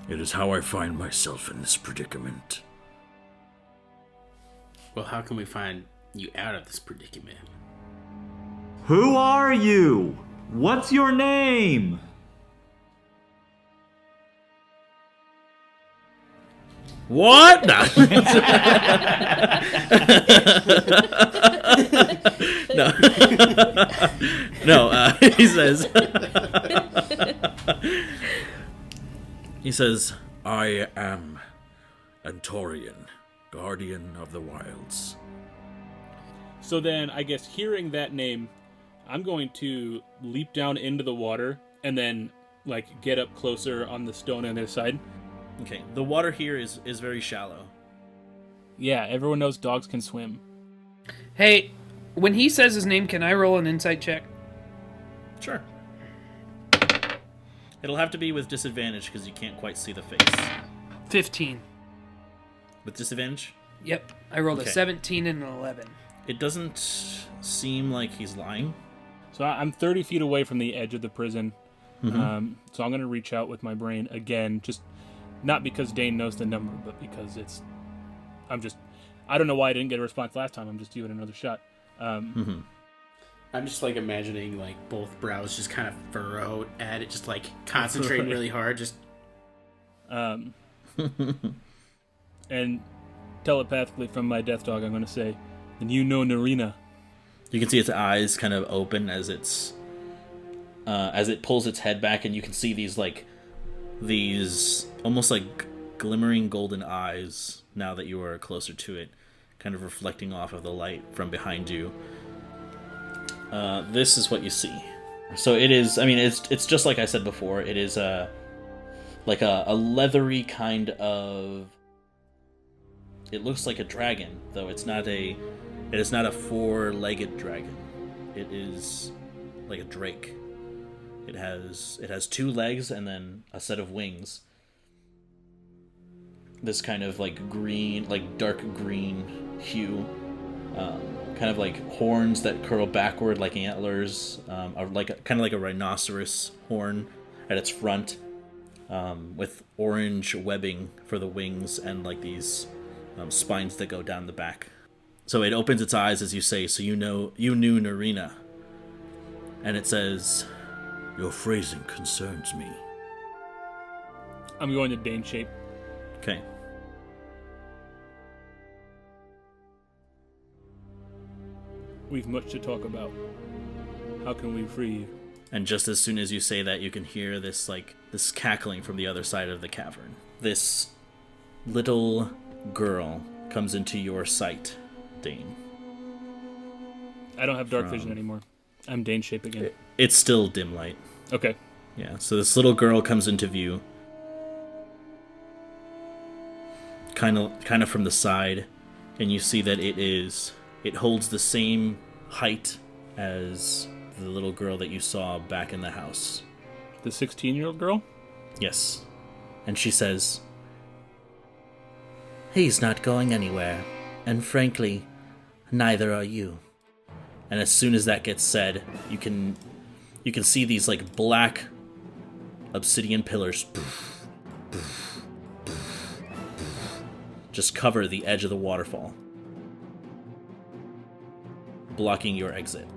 It is how I find myself in this predicament. Well, how can we find you out of this predicament? Who are you? What's your name? What? No. No, he says, I am Antorian, guardian of the wilds. So then, I guess hearing that name, I'm going to leap down into the water and then, get up closer on the stone on the other side. Okay, the water here is very shallow. Yeah, everyone knows dogs can swim. Hey, when he says his name, can I roll an insight check? Sure. It'll have to be with disadvantage because you can't quite see the face. 15. With disadvantage? Yep, I rolled Okay. a 17 and an 11. It doesn't seem like he's lying. So I'm 30 feet away from the edge of the prison. Mm-hmm. So I'm going to reach out with my brain again, just not because Dane knows the number, but because I don't know why I didn't get a response last time. I'm just giving it another shot. I'm just like imagining like both brows just kind of furrowed at it, just like concentrating really hard. Just And telepathically from my death dog, I'm going to say, and you know Narina. You can see its eyes kind of open as it pulls its head back, and you can see these almost like glimmering golden eyes now that you are closer to it, kind of reflecting off of the light from behind you. This is what you see. So it is, I mean, it's just like I said before, it is like a leathery kind of, it looks like a dragon, though it is not a 4-legged dragon. It is like a drake. It has 2 legs and then a set of wings. This kind of like green, like dark green hue. Kind of like horns that curl backward like antlers, kind of like a rhinoceros horn at its front, with orange webbing for the wings and like these spines that go down the back. So it opens its eyes as you say, "So you knew Narina," and it says, "Your phrasing concerns me." I'm going to Dane shape. Okay. We've much to talk about. How can we free you? And just as soon as you say that, you can hear this cackling from the other side of the cavern. This little girl comes into your sight, Dane. I don't have dark vision anymore. I'm Dane shape again. It's still dim light. Okay. Yeah, so this little girl comes into view. Kind of from the side, and you see that it holds the same height as the little girl that you saw back in the house. The 16-year-old girl? Yes. And she says, "He's not going anywhere, and frankly, neither are you." And as soon as that gets said, you can see these like black obsidian pillars just cover the edge of the waterfall, blocking your exit.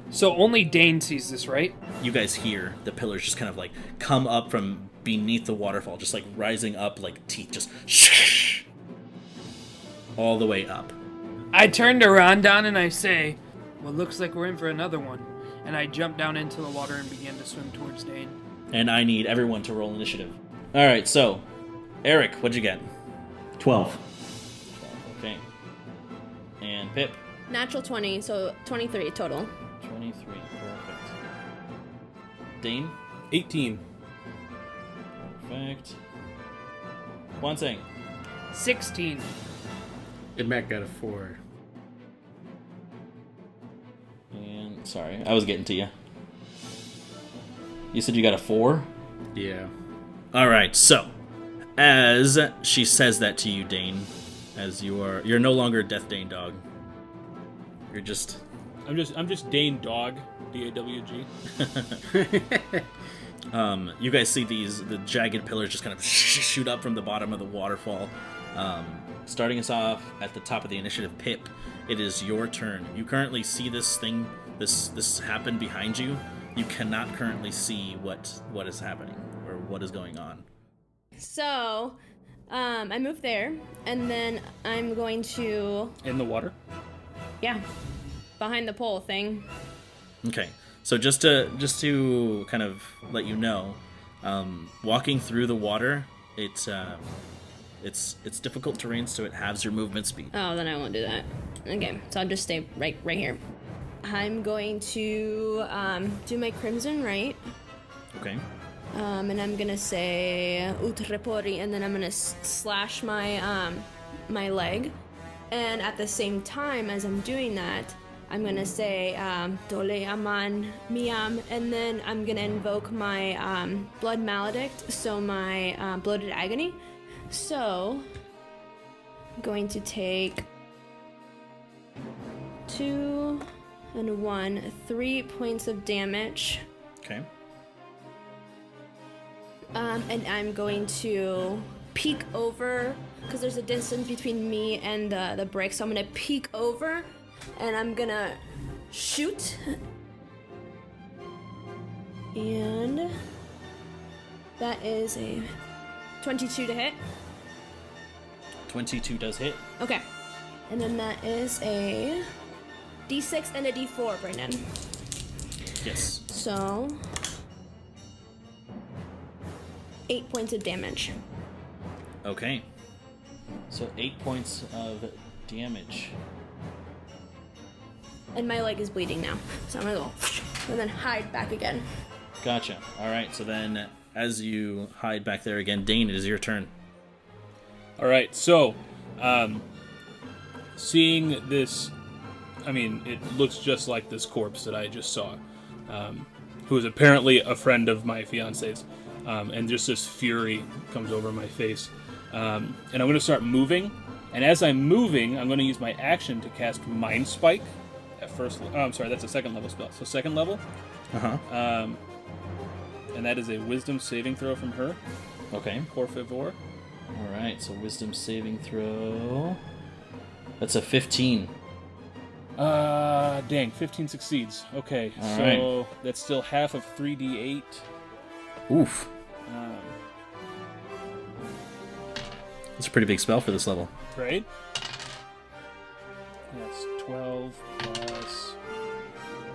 So only Dane sees this, right? You guys hear the pillars just kind of like come up from beneath the waterfall, just like rising up like teeth, just all the way up. I turn to Rondon and I say, "Well, looks like we're in for another one." And I jump down into the water and begin to swim towards Dane. And I need everyone to roll initiative. All right, so Eric, what'd you get? 12. Okay. And Pip? Natural 20, so 23 total. 23. Perfect. Dane? 18. Perfect. Wanseng? 16. and Matt got a 4. And sorry, I was getting to you. You said you got a 4? Yeah. All right, so as she says that to you, Dane, as you're no longer Death Dane Dog. You're just I'm just Dane Dog, D-A-W-G. You guys see the jagged pillars just kind of shoot up from the bottom of the waterfall. Starting us off at the top of the initiative, Pip, it is your turn. You currently see this thing, this happen behind you. You cannot currently see what is happening or what is going on. So, I move there, and then I'm going to, In the water? behind the pole thing. Okay, so just to kind of let you know, walking through the water, it's difficult terrain, so it halves your movement speed. Oh, then I won't do that. Okay, so I'll just stay right here. I'm going to do my Crimson Right. Okay. And I'm gonna say Utrepori, and then I'm gonna slash my my leg. And at the same time as I'm doing that, I'm gonna say Dole Aman Miam, and then I'm gonna invoke my Blood Maledict, so my Bloated Agony. So I'm going to take 2 and 1, 3 points of damage. Okay. And I'm going to peek over, because there's a distance between me and the brick, so I'm going to peek over and I'm gonna shoot. And that is a 22 to hit. 22 does hit. Okay. And then that is a D6 and a D4, Brandon. Yes. So 8 points of damage. Okay. So 8 points of damage. And my leg is bleeding now. So I'm gonna go and then hide back again. Gotcha. All right. So then, as you hide back there again, Dane, it is your turn. All right, so seeing this, I mean, it looks just like this corpse that I just saw, who is apparently a friend of my fiance's, and just this fury comes over my face. And I'm going to start moving, and as I'm moving, I'm going to use my action to cast Mind Spike at first. Oh, I'm sorry, that's a second level spell. So second level. Uh-huh. And that is a Wisdom saving throw from her. Okay. Por favor. All right. So Wisdom saving throw. That's a 15. Dang, 15 succeeds. Okay, All so right. that's still half of 3d8. Oof. Um, That's a pretty big spell for this level. right? That's 12 plus.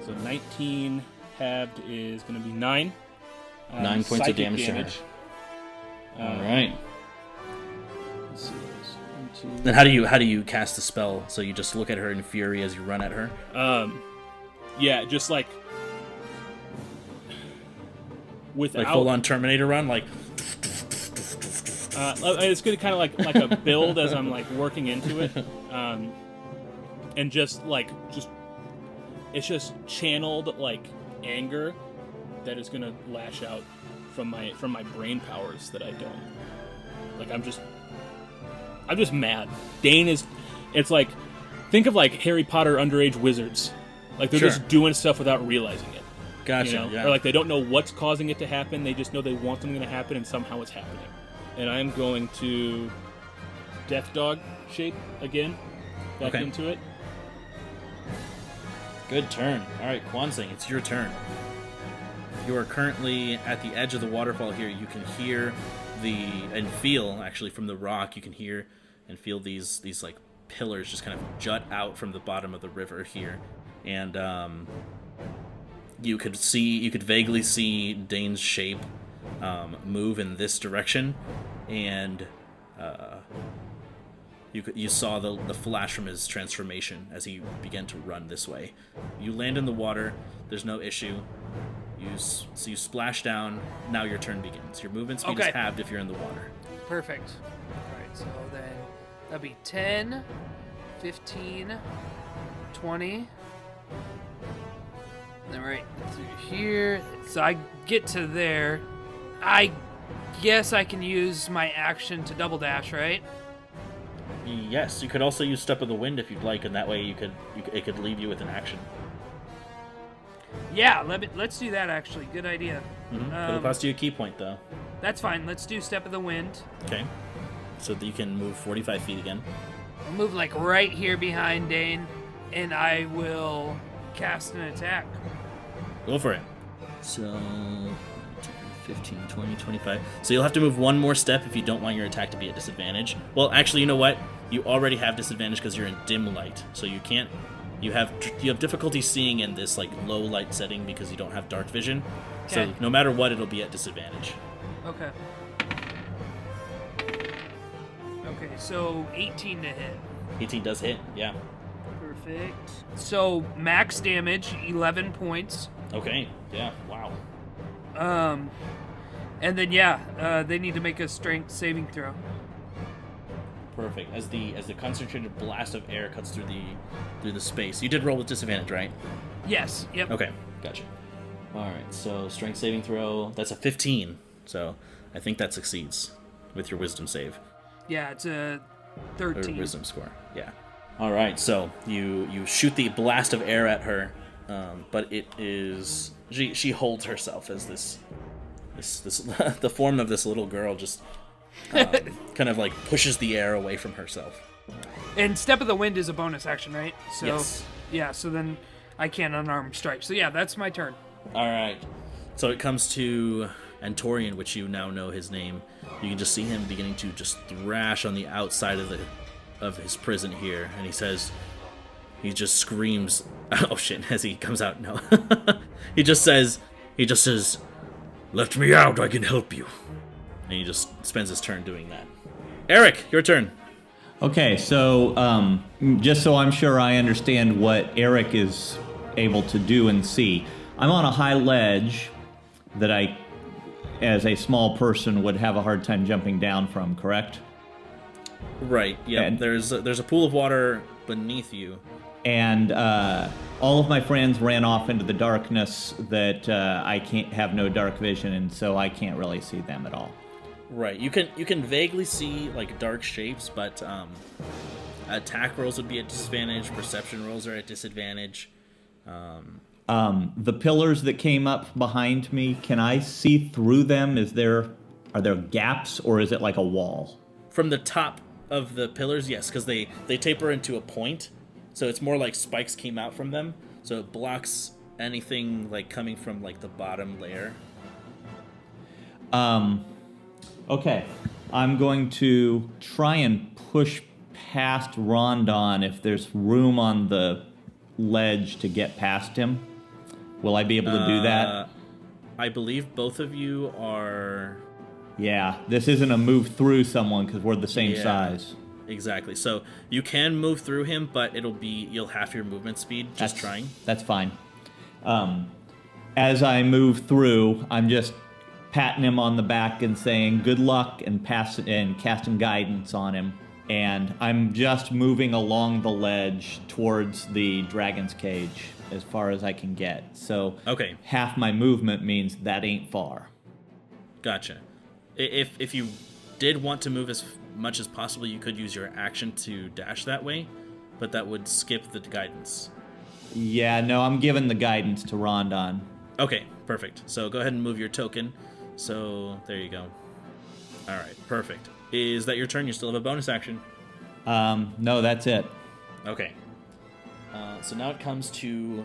So 19 halved is going to be 9. 9 points of psychic damage to her. All right. Let's see this. 1, 2. Then how do you cast the spell? So you just look at her in fury as you run at her? Yeah, just like without. Like full on Terminator run? Like. It's gonna kind of like a build as I'm like working into it, and just it's just channeled like anger that is gonna lash out from my brain powers that I don't. Like I'm just mad. Dane is, it's like, think of like Harry Potter underage wizards, like they're Sure. just doing stuff without realizing it. Gotcha. You know? Yeah. Or like they don't know what's causing it to happen. They just know they want something to happen, and somehow it's happening. And I'm going to Death Dog shape again, back Okay. into it. Good turn. All right, Kwanzaa, it's your turn. You are currently at the edge of the waterfall here. You can hear and feel, actually, from the rock, you can hear and feel these like pillars just kind of jut out from the bottom of the river here. And you could vaguely see Dane's shape move in this direction, and you saw the flash from his transformation as he began to run this way. You land in the water. There's no issue. So you splash down. Now your turn begins. Your movement speed is Okay. halved if you're in the water. Perfect. All right, so then that'll be 10, 15, 20. And then right through here. So I get to there. I guess I can use my action to double dash, right? Yes, you could also use Step of the Wind if you'd like, and that way it could leave you with an action. Yeah, let's do that actually. Good idea. It'll cost you a key point though. That's fine. Let's do Step of the Wind. Okay. So that you can move 45 feet again. I'll move like right here behind Dane, and I will cast an attack. Go for it. So 15, 20, 25. So you'll have to move one more step if you don't want your attack to be at disadvantage. Well, actually, you know what? You already have disadvantage because you're in dim light. So you can't. You have difficulty seeing in this like low light setting because you don't have dark vision. So Okay. no matter what, it'll be at disadvantage. Okay. Okay, so 18 to hit. 18 does hit. Yeah. Perfect. So max damage, 11 points. Okay. Yeah. Wow. And then they need to make a strength saving throw. Perfect. As the concentrated blast of air cuts through the space. You did roll with disadvantage, right? Yes. Yep. Okay, gotcha. All right, so strength saving throw. That's a 15. So I think that succeeds with your wisdom save Yeah, it's a or 13. wisdom score. Yeah. All right, so you shoot the blast of air at her, but it is she holds herself as this the form of this little girl just kind of like pushes the air away from herself. And Step of the Wind is a bonus action, right? So Yes. Yeah, so then I can't unarmed strike. So yeah, that's my turn. All right. So it comes to Antorian, which you now know his name. You can just see him beginning to just thrash on the outside of his prison here, and he just screams, "Oh shit!" as he comes out. No, he just says, "Let me out. I can help you." And he just spends his turn doing that. Eric, your turn. Okay, so just so I'm sure I understand what Eric is able to do and see, I'm on a high ledge that I, as a small person, would have a hard time jumping down from, correct? Right. Yeah. And- There's a pool of water beneath you. And all of my friends ran off into the darkness that I can't have no dark vision, and so I can't really see them at all. Right. You can vaguely see like dark shapes, but attack rolls would be at disadvantage. Perception rolls are at disadvantage. The pillars that came up behind me, can I see through them? Are there gaps, or is it like a wall? From the top of the pillars, yes, because they taper into a point, so it's more like spikes came out from them, so it blocks anything like coming from like the bottom layer. Okay, I'm going to try and push past Rondon if there's room on the ledge to get past him. Will I be able to do that? I believe both of you are... Yeah, this isn't a move through someone because we're the same Yeah. size. Exactly. So you can move through him, but you'll half your movement speed just trying. That's fine. As I move through, I'm just patting him on the back and saying good luck and casting guidance on him. And I'm just moving along the ledge towards the dragon's cage as far as I can get. So Okay. half my movement means that ain't far. Gotcha. If you did want to move as much as possible, you could use your action to dash that way, but that would skip the guidance. Yeah, no, I'm giving the guidance to Rondon. Okay, perfect. So go ahead and move your token. So there you go. All right, perfect. Is that your turn? You still have a bonus action. No, that's it. Okay. So now it comes to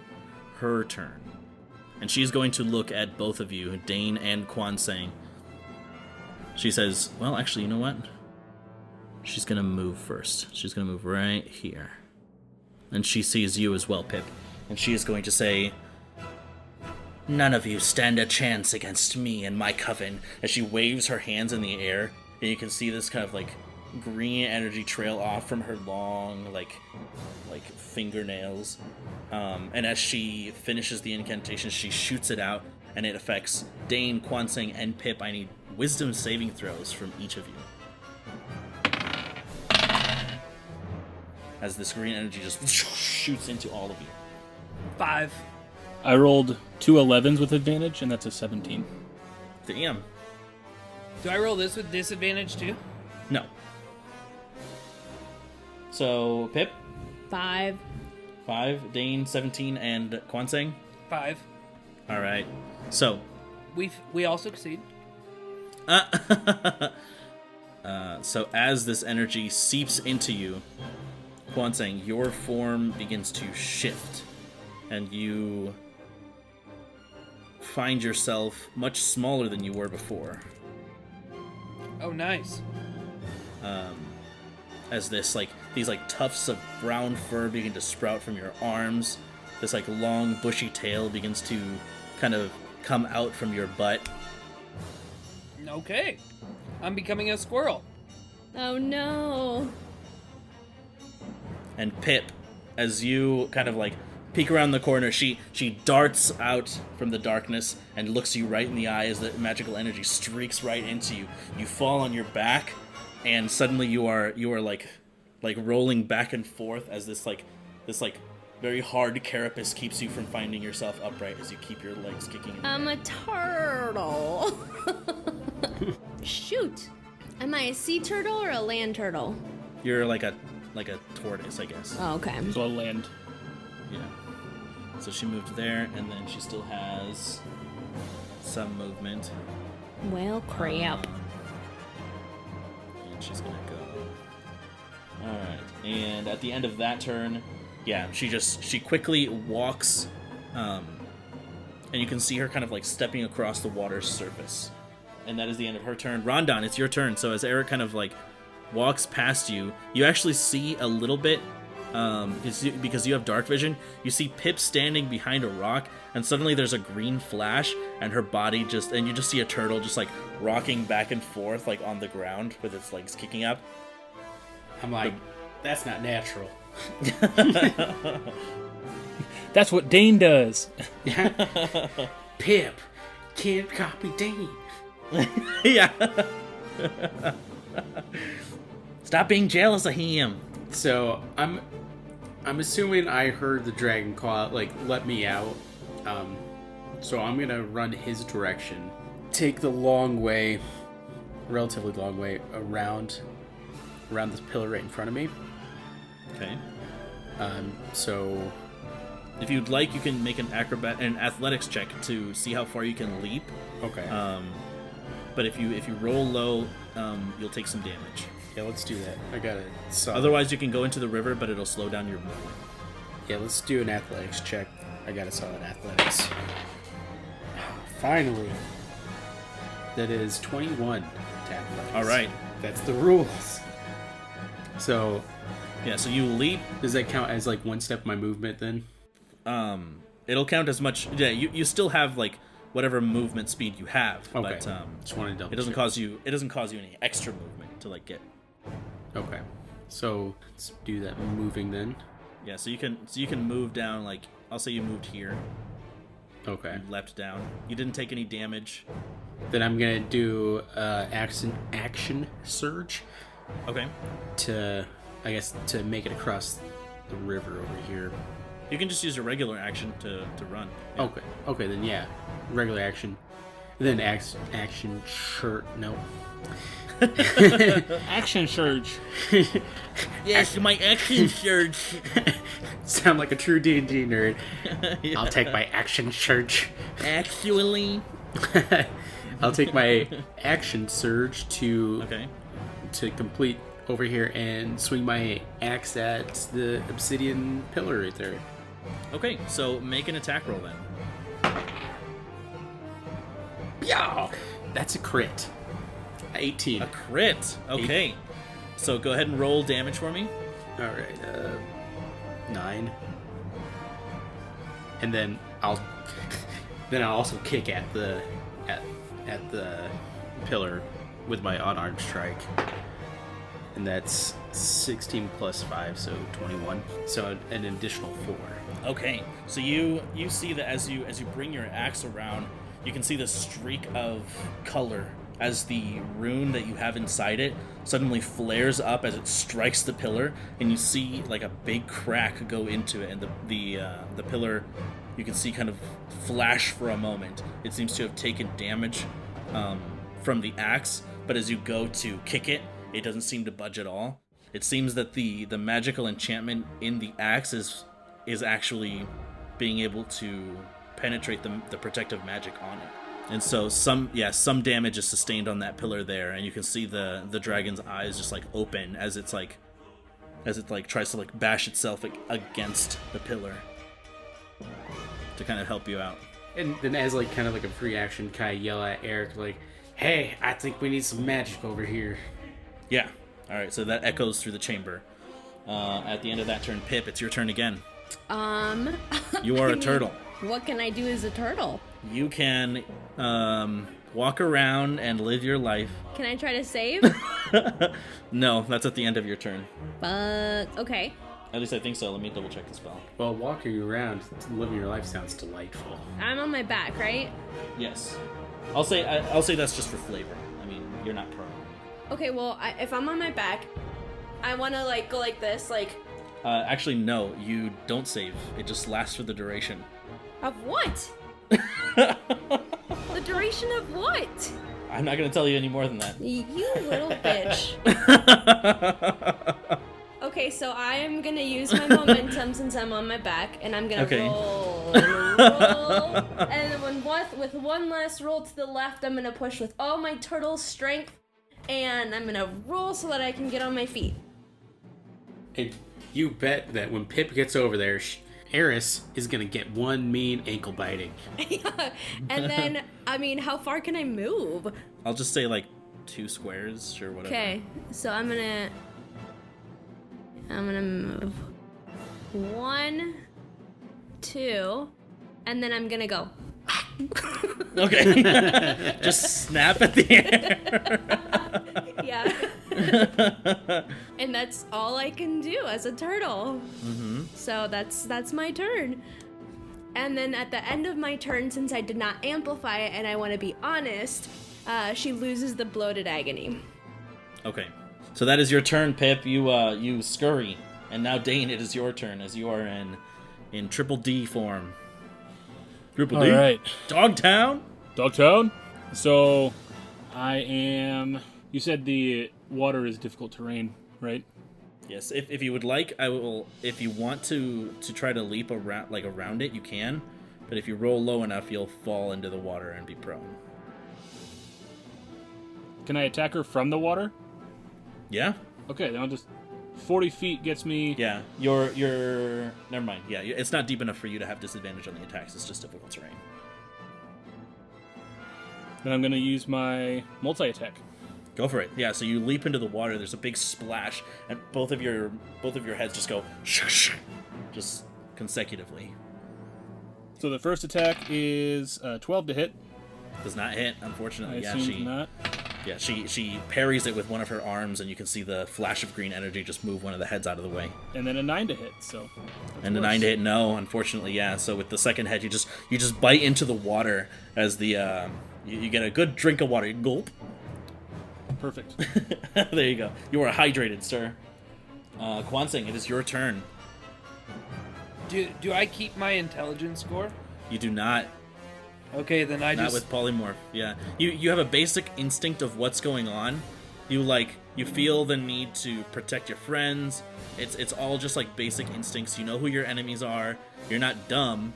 her turn. And she's going to look at both of you, Dane and Kwansang. She says, well, actually, you know what? She's going to move first. She's going to move right here. And she sees you as well, Pip. And she is going to say, none of you stand a chance against me and my coven. As she waves her hands in the air, and you can see this kind of like green energy trail off from her long, like fingernails. And as she finishes the incantation, she shoots it out, and it affects Dane, Kwansang, and Pip. I need wisdom saving throws from each of you. As this green energy just shoots into all of you. 5. I rolled 2 11s with advantage, and that's a 17. Damn. Do I roll this with disadvantage too? No. So, Pip, 5. 5, Dane, 17, and Kwansang? 5. Alright. So, We all succeed. so as this energy seeps into you, Kwansang, your form begins to shift, and you find yourself much smaller than you were before. Oh, nice. As these tufts of brown fur begin to sprout from your arms, this like long bushy tail begins to kind of come out from your butt. Okay. I'm becoming a squirrel. Oh no. And Pip, as you kind of like peek around the corner, she darts out from the darkness and looks you right in the eye as the magical energy streaks right into you. You fall on your back, and suddenly you are like rolling back and forth as this very hard carapace keeps you from finding yourself upright as you keep your legs kicking in the I'm air. a turtle. Shoot. Am I a sea turtle or a land turtle? You're like a tortoise, I guess. Oh, okay. So I'll land. Yeah. So she moved there, and then she still has some movement. Well, crap. And she's gonna go. Alright. And at the end of that turn, Yeah, she quickly walks, and you can see her kind of like stepping across the water's surface. And that is the end of her turn. Rondon, it's your turn. So as Eric kind of like walks past you, you actually see a little bit, because you have dark vision, you see Pip standing behind a rock, and suddenly there's a green flash, and her body and you just see a turtle just like rocking back and forth like on the ground with its legs kicking up. I'm like, that's not natural. That's what Dane does. Pip, can't copy Dane. Yeah. Stop being jealous of him. So I'm assuming I heard the dragon call out, like, let me out. So I'm gonna run his direction. Take the relatively long way around this pillar right in front of me. Okay. So if you'd like, you can make an athletics check to see how far you can leap. okay. But if you roll low, you'll take some damage. Yeah, let's do that. I got it. Otherwise, you can go into the river, but it'll slow down your movement. Yeah, let's do an athletics check. I got a solid athletics. Finally. That is 21 to athletics. All right. That's the rules. So, Yeah, so you leap. does that count as like one step of my movement then? It'll count as much. Yeah, you still have like whatever movement speed you have. Okay. But Just wanted to double it doesn't check. cause you any extra movement to like get. Okay. So let's do that moving then. Yeah, so you can move down, like I'll say you moved here. Okay. You leapt down. You didn't take any damage. Then I'm gonna do action surge Okay. to make it across the river over here. You can just use your regular action to run. Yeah. Okay. Okay, then yeah. Regular action. Then action shirt. No. Action surge. Yes, my action surge. Sound like a true D&D nerd. Yeah. I'll take my action surge. Actually. I'll take my action surge to complete over here and swing my axe at the obsidian pillar right there. Okay, so make an attack roll then. Yeah, that's a crit. 18. A crit. Okay. So go ahead and roll damage for me. All right, 9. And then I'll also kick at the pillar with my unarmed strike. And that's 16 plus 5, so 21. So an additional 4. Okay. So you see that as you bring your axe around, you can see the streak of color as the rune that you have inside it suddenly flares up as it strikes the pillar, and you see like a big crack go into it, and the pillar, you can see kind of flash for a moment. It seems to have taken damage from the axe, but as you go to kick it, it doesn't seem to budge at all. It seems that the magical enchantment in the axe is actually being able to penetrate the protective magic on it. And so some damage is sustained on that pillar there, and you can see the dragon's eyes just like open as it tries to like bash itself against the pillar to kind of help you out. And then as like kind of like a free action, kind of yell at Eric like, "Hey, I think we need some magic over here." Yeah. All right. So that echoes through the chamber. At the end of that turn, Pip, it's your turn again. You are a turtle. What can I do as a turtle? You can walk around and live your life. Can I try to save? No, that's at the end of your turn. Okay. At least I think so. Let me double check the spell. Well, walking around, living your life sounds delightful. I'm on my back, right? Yes. I'll say that's just for flavor. I mean, you're not prone. Okay, well, if I'm on my back, I want to like go like this, like. Actually, no. You don't save. It just lasts for the duration. Of what? The duration of what? I'm not gonna tell you any more than that. You little bitch. Okay, so I am gonna use my momentum since I'm on my back, and I'm gonna roll and roll. And then with one last roll to the left, I'm gonna push with all my turtle strength, and I'm gonna roll so that I can get on my feet. You bet that when Pip gets over there, Eris is gonna get one mean ankle biting. Yeah. And then, I mean, how far can I move? I'll just say like 2 squares, sure, whatever. Okay, so I'm gonna move 1, 2, and then I'm gonna go. Okay. Just snap at the air. Yeah. And that's all I can do as a turtle. Mm-hmm. So that's my turn. And then at the end of my turn, since I did not amplify it and I want to be honest, she loses the bloated agony. Okay. So that is your turn, Pip. You scurry. And now, Dane, it is your turn as you are in triple D form. Triple D? All right. Dogtown? Dogtown? So, I am... You said the water is difficult terrain, right? Yes, if you would like, I will... If you want to try to leap around it, you can. But if you roll low enough, you'll fall into the water and be prone. Can I attack her from the water? Yeah? Okay, then I'll just... 40 feet gets me... Yeah, you're... Never mind. Yeah, it's not deep enough for you to have disadvantage on the attacks. It's just difficult terrain. Then I'm going to use my multi-attack. Go for it. Yeah, so you leap into the water. There's a big splash, and both of your heads just go... just consecutively. So the first attack is 12 to hit. Does not hit, I unfortunately. assume not. Yeah, she parries it with one of her arms, and you can see the flash of green energy just move one of the heads out of the way. And then a 9 to hit, so... And the 9 to hit, no, unfortunately, yeah. So with the second head, you just bite into the water as the you get a good drink of water. You gulp. Perfect. There you go. You are hydrated, sir. Kwansing, it is your turn. Do I keep my intelligence score? You do not. Okay, then I Not just... with polymorph. Yeah, you have a basic instinct of what's going on. You feel the need to protect your friends. It's all just like basic instincts. You know who your enemies are. You're not dumb,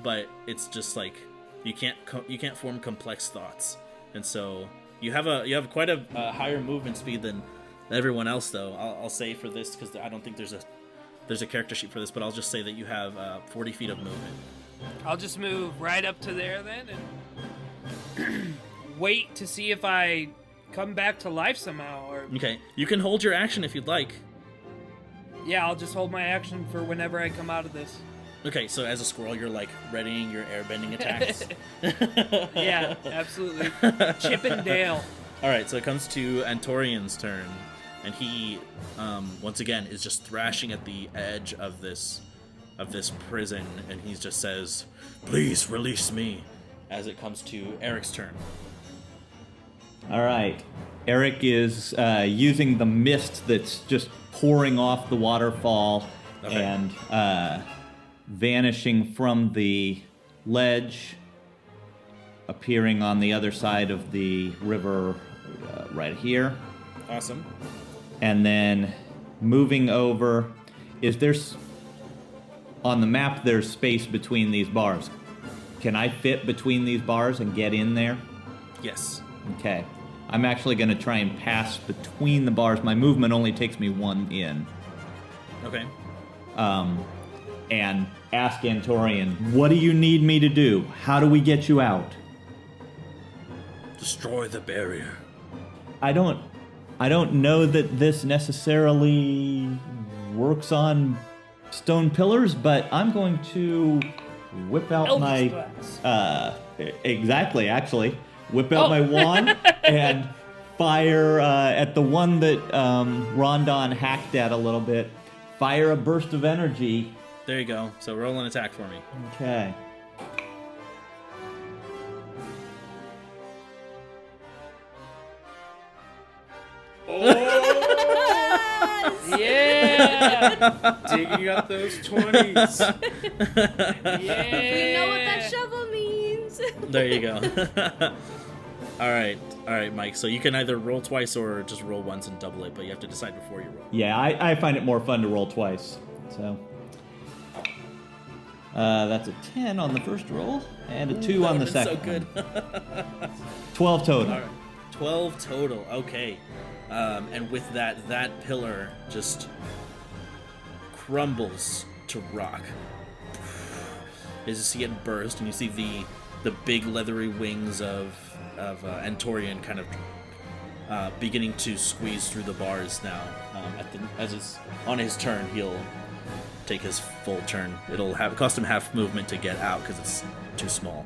but it's just like you can't form complex thoughts. And so you have quite a higher movement speed than everyone else, though. I'll say for this because I don't think there's a character sheet for this, but I'll just say that you have 40 feet of movement. I'll just move right up to there then and wait to see if I come back to life somehow. Or Okay, you can hold your action if you'd like. yeah, I'll just hold my action for whenever I come out of this. Okay, so as a squirrel, you're like readying your airbending attacks. Yeah, absolutely. Chip and Dale. All right, so it comes to Antorian's turn, and he once again is just thrashing at the edge of this prison, and he just says, "Please release me." As it comes to Eric's turn. All right. Eric is using the mist that's just pouring off the waterfall and vanishing from the ledge, appearing on the other side of the river right here. Awesome. And then moving over. On the map, there's space between these bars. Can I fit between these bars and get in there? Yes. Okay. I'm actually going to try and pass between the bars. My movement only takes me 1 in. Okay. And ask Antorian, what do you need me to do? How do we get you out? Destroy the barrier. I don't know that this necessarily works on stone pillars, but I'm going to whip out exactly, actually. Whip out my wand and fire at the one that Rondon hacked at a little bit. Fire a burst of energy. There you go. So roll an attack for me. Okay. Yeah! Digging up those 20s. Yeah! You know what that shovel means. There you go. All right, Mike. So you can either roll twice or just roll once and double it, but you have to decide before you roll. Yeah, I find it more fun to roll twice. So that's a 10 on the first roll and a 2 on the second. So good. 12 total. All right. 12 total. Okay. And with that pillar just crumbles to rock. As you see it burst, and you see the big leathery wings of Antorian kind of beginning to squeeze through the bars now. As it's on his turn, he'll take his full turn. It'll cost him half movement to get out because it's too small.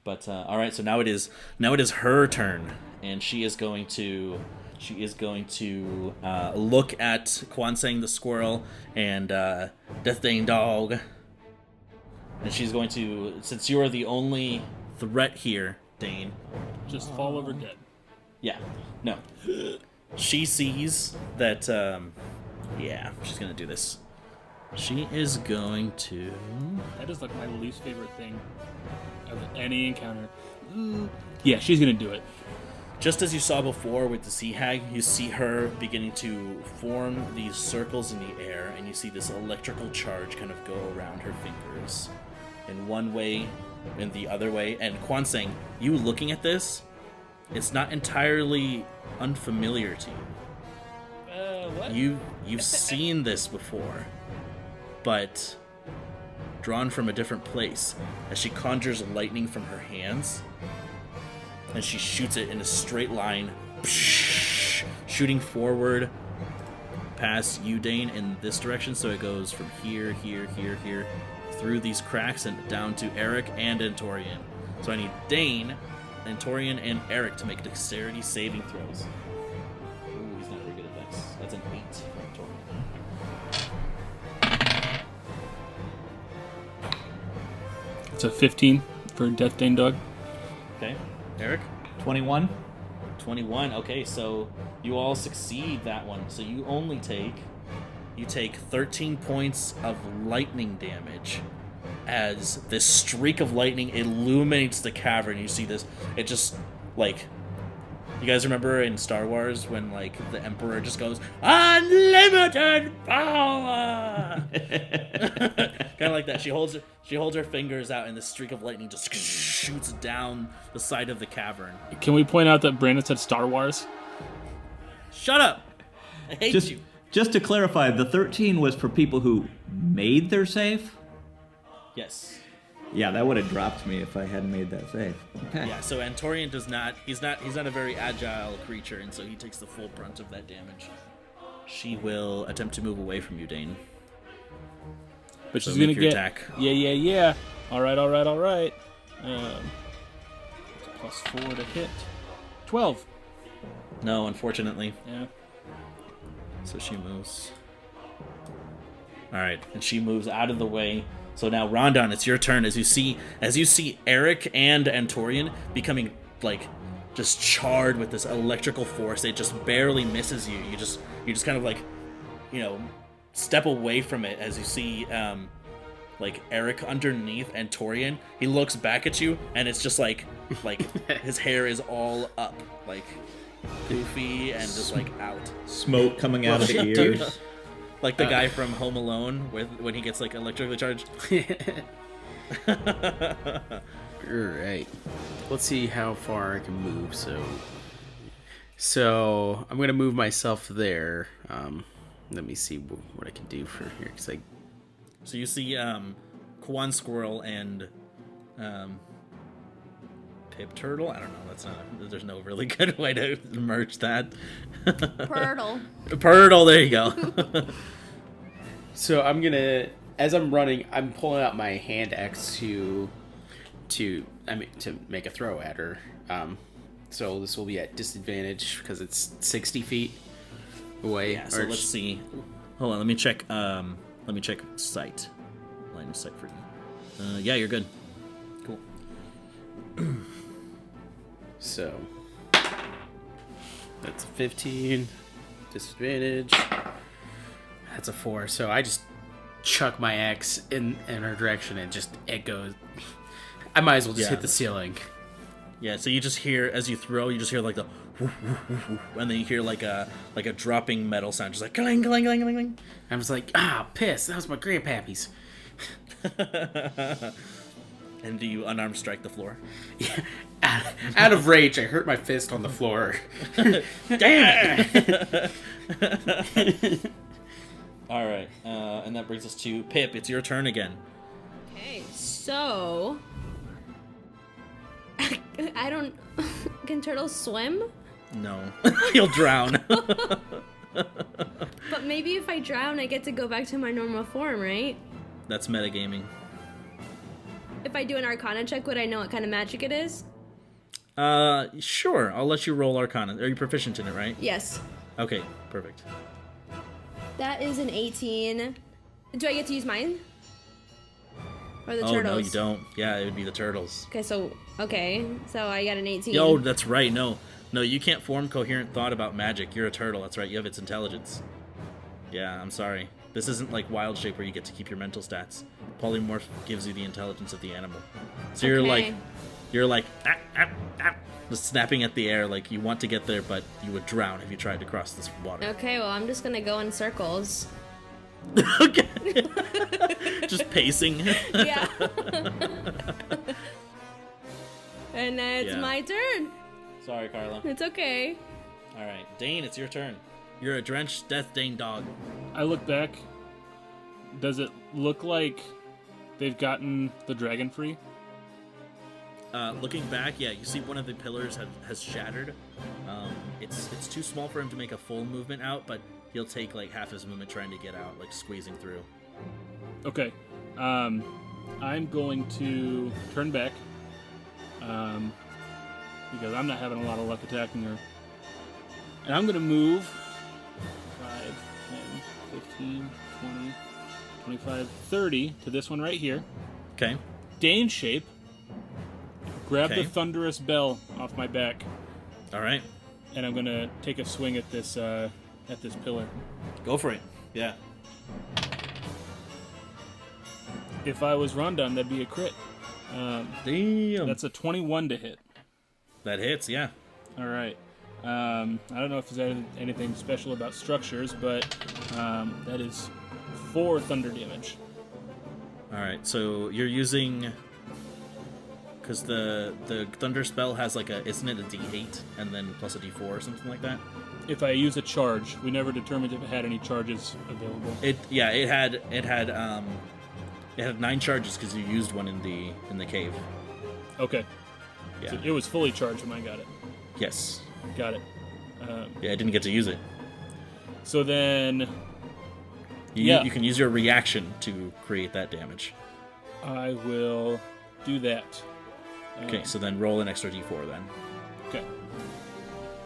But all right, so now it is her turn, and she is going to look at Kwansang the squirrel and Death Dane dog, and she's going to, since you are the only threat here, Dane. Just fall over dead. Yeah, no. She sees that. Yeah, she's gonna do this. She is going to. That is like my least favorite thing of any encounter. Yeah, she's gonna do it. Just as you saw before with the sea hag, you see her beginning to form these circles in the air, and you see this electrical charge kind of go around her fingers, in one way, in the other way. And Kwansang, you looking at this, it's not entirely unfamiliar to you. What? You've seen this before, but drawn from a different place. As she conjures lightning from her hands, and she shoots it in a straight line, shooting forward past you, Dane, in this direction. So it goes from here, through these cracks and down to Eric and Antorian. So I need Dane, Antorian, and Eric to make dexterity saving throws. Ooh, he's not very good at dex. That's an 8 for Antorian. It's a 15 for Death Dane Dog. Okay, Eric? 21. 21. Okay, so you all succeed that one. So you only take 13 points of lightning damage as this streak of lightning illuminates the cavern. You see this, it just, like, you guys remember in Star Wars when, like, the Emperor just goes, unlimited power! Kind of like that. She holds her fingers out, and the streak of lightning just shoots down the side of the cavern. Can we point out that Brandon said Star Wars? Shut up! I hate you. Just to clarify, the 13 was for people who made their save? Yes. Yeah, that would have dropped me if I hadn't made that save. Okay. Yeah, so Antorian does not, he's not a very agile creature, and so he takes the full brunt of that damage. She will attempt to move away from you, Dane. But So she's gonna make your get attack. Yeah. All right. Plus 4 to hit. 12. No, unfortunately. Yeah. So she moves. Alright, and she moves out of the way. So now, Rondon, it's your turn as you see Eric and Antorian becoming, like, just charred with this electrical force. It just barely misses you. You just kind of, like, you know, step away from it as you see like Eric underneath Antorian. He looks back at you, and it's just like his hair is all up, like goofy and just like out. Smoke coming out of the ears. Like the guy from Home Alone when he gets like electrically charged. Alright. Let's see how far I can move. So I'm gonna move myself there. Let me see what I can do for here. So you see Quan Squirrel and Pip Turtle? I don't know. There's no really good way to merge that. Purtle. Purtle, there you go. So I'm gonna, as I'm running, I'm pulling out my hand axe to make a throw at her. So this will be at disadvantage because it's 60 feet away. Yeah, so let's see. Hold on, let me check. Let me check sight. Line of sight for you. Yeah, you're good. Cool. So that's a 15. Disadvantage. That's a 4. So I just chuck my axe in her direction, and it goes. I might as well just hit the ceiling. Yeah, so you just hear, as you throw, you just hear like the woof, woof, woof, woof, and then you hear like a dropping metal sound, just like clang, clang, clang, clang, clang. I was like, piss, that was my grandpappy's. And do you unarmed strike the floor? Yeah. Out of rage, I hurt my fist on the floor. Damn it! All right, and that brings us to Pip. It's your turn again. Okay, so I don't. Can turtles swim? No, you'll drown. But maybe if I drown, I get to go back to my normal form, right? That's metagaming. If I do an Arcana check, would I know what kind of magic it is? Sure. I'll let you roll Arcana. Are you proficient in it, right? Yes. Okay, perfect. That is an 18. Do I get to use mine? Or the Oh, turtles? no, you don't. Yeah, it would be the turtles. Okay, so I got an 18. Yo, that's right. No, you can't form coherent thought about magic. You're a turtle. That's right. You have its intelligence. Yeah, I'm sorry. This isn't like Wild Shape where you get to keep your mental stats. Polymorph gives you the intelligence of the animal. So you're Okay. like, just snapping at the air like you want to get there, but you would drown if you tried to cross this water. Okay, well, I'm just gonna go in circles. Okay. Just pacing. Yeah. And it's Yeah. my turn. Sorry, Carla. It's okay. All right, Dane, it's your turn. You're a drenched Death Dane dog. I look back. Does it look like they've gotten the dragon free? Looking back, yeah, you see one of the pillars has shattered. It's too small for him to make a full movement out, but he'll take like half his movement trying to get out, like squeezing through. Okay. I'm going to turn back. Because I'm not having a lot of luck attacking her. And I'm going to move 5, 10, 15, 20, 25, 30 to this one right here. Okay. Dane shape. Grab Okay. the thunderous bell off my back. All right. And I'm going to take a swing at this pillar. Go for it. Yeah. If I was Rondon, that'd be a crit. Damn. That's a 21 to hit. That hits, yeah. All right. I don't know if there's anything special about structures, but that is 4 thunder damage. All right, so you're using... Because the thunder spell has like a... Isn't it a D8 and then plus a D4 or something like that? If I use a charge, we never determined if it had any charges available. It had 9 charges because you used one in the cave. Okay. Yeah. So it was fully charged when I got it. Yes. Got it. Yeah, I didn't get to use it. So then You can use your reaction to create that damage. I will do that. Okay, so then roll an extra D4 then. Okay.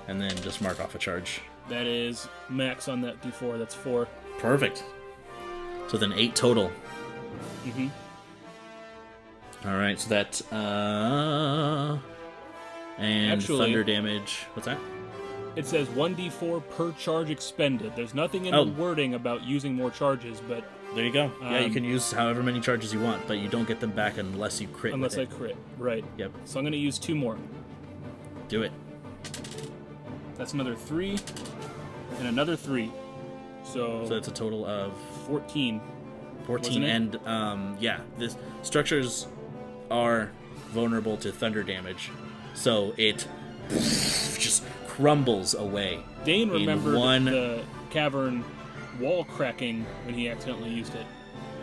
And then just mark off a charge. That is max on that D4. That's 4. Perfect. So then 8 total. Mm-hmm. All right, so that and Actually- thunder damage. What's that? It says 1d4 per charge expended. There's nothing in Oh. the wording about using more charges, but There you go. Yeah, you Um, can use however many charges you want, but you don't get them back unless you crit. unless I with it. crit. Right. Yep. So I'm going to use 2 more. Do it. That's another 3 and another 3. So that's a total of 14. 14. Wasn't it? And yeah, this structures are vulnerable to thunder damage, so it just crumbles away. Dane in remembered one- the cavern wall cracking when he accidentally used it.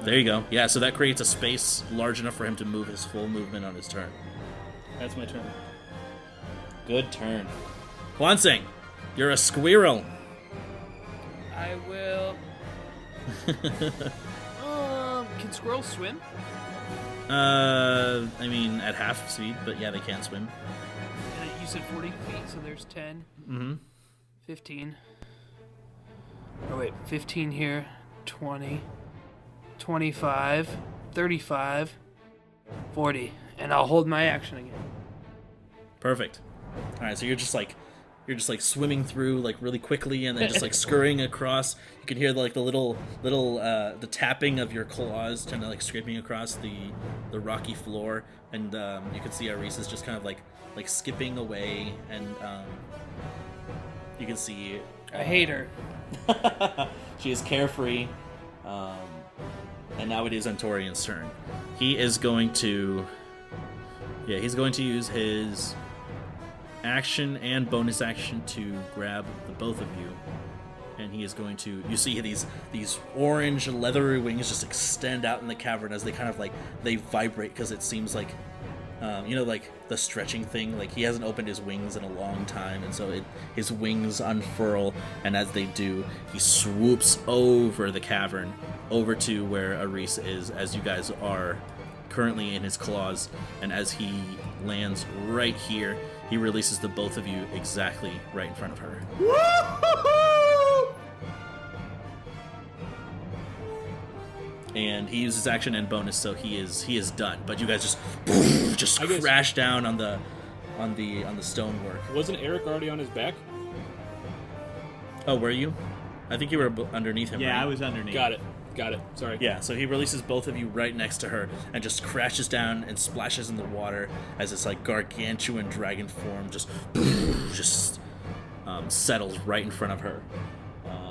There you go. Yeah, so that creates a space large enough for him to move his full movement on his turn. That's my turn. Good turn. Hwanseng, you're a squirrel. I will. Can squirrels swim? I mean, at half speed, but yeah, they can swim. And you said 40 feet, so there's 10. Mm-hmm. 15. Oh, wait. 15 here. 20. 25. 35. 40. And I'll hold my action again. Perfect. All right, so you're just like swimming through like really quickly, and then just like scurrying across. You can hear like the little the tapping of your claws, kind of like scraping across the rocky floor, and you can see Aris is just kind of like skipping away, and you can see I hate her. she is carefree, and now it is Antorian's turn. He's going to use his action and bonus action to grab the both of you and he is going to. You see these orange leathery wings just extend out in the cavern as they kind of like they vibrate because it seems like, like the stretching thing. Like he hasn't opened his wings in a long time, and so his wings unfurl, and as they do, he swoops over the cavern, over to where Aris is, as you guys are currently in his claws, and as he lands right here, he releases the both of you exactly right in front of her. And he uses action and bonus, so he is done. But you guys just crash down on the stonework. Wasn't Eric already on his back? Oh, were you? I think you were underneath him. Yeah, right? I was underneath. Got it. Sorry. Yeah, so he releases both of you right next to her and just crashes down and splashes in the water as this like gargantuan dragon form just settles right in front of her.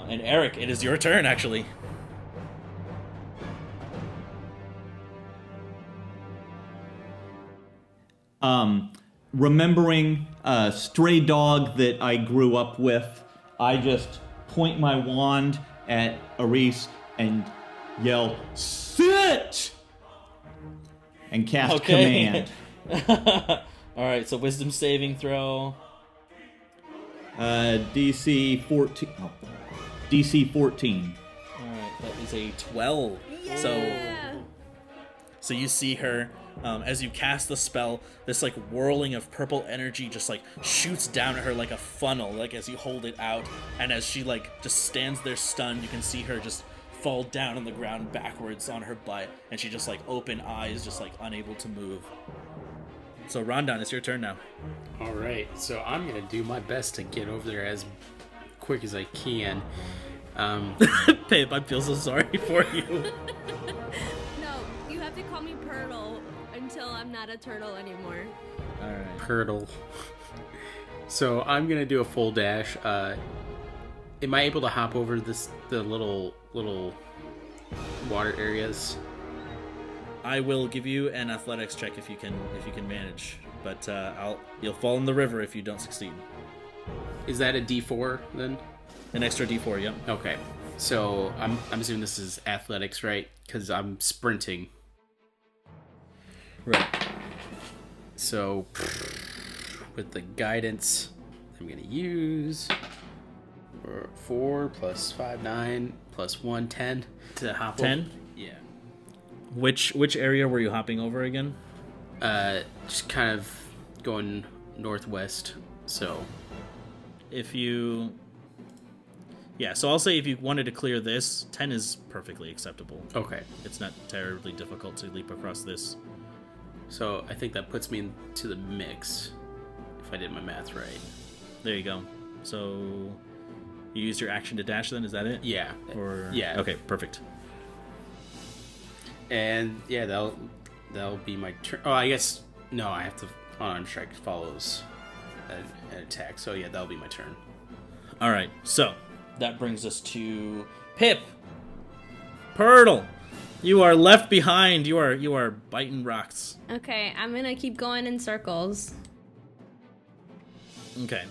And Eric, it is your turn, actually. Remembering a stray dog that I grew up with, I just point my wand at Aris and yell, "Sit!" and cast command. Alright, so wisdom saving throw. DC 14. Oh, DC 14. Alright, that is a 12. So you see her, as you cast the spell, this like whirling of purple energy just like shoots down at her like a funnel, like as you hold it out, and as she like just stands there stunned, you can see her just fall down on the ground backwards on her butt, and she just like open eyes, just like unable to move. So Rondon, it's your turn now. All right, so I'm gonna do my best to get over there as quick as I can. Babe, I feel so sorry for you. No, you have to call me Purtle until I'm not a turtle anymore. All right. Purtle. So I'm gonna do a full dash. Am I able to hop over the little water areas? I will give you an athletics check if you can manage, but you'll fall in the river if you don't succeed. Is that a D4 then? An extra D4, yep. Okay. So I'm assuming this is athletics, right? Because I'm sprinting. Right. So with the guidance, I'm gonna use 4 plus 5, 9 plus 1, 10 to hop 10? over. Yeah. Which area were you hopping over again? Just kind of going northwest. So so I'll say if you wanted to clear this, 10 is perfectly acceptable. okay. It's not terribly difficult to leap across this. So I think that puts me into the mix, if I did my math right. There you go. So you used your action to dash then, is that it? Yeah. Or Yeah. Okay, perfect. And yeah, that'll be my turn. Oh, I guess no. I have to unarmed strike follows an attack. So yeah, that'll be my turn. All right, so that brings us to Pip. Purtle, you are left behind. You are biting rocks. Okay, I'm gonna keep going in circles. Okay.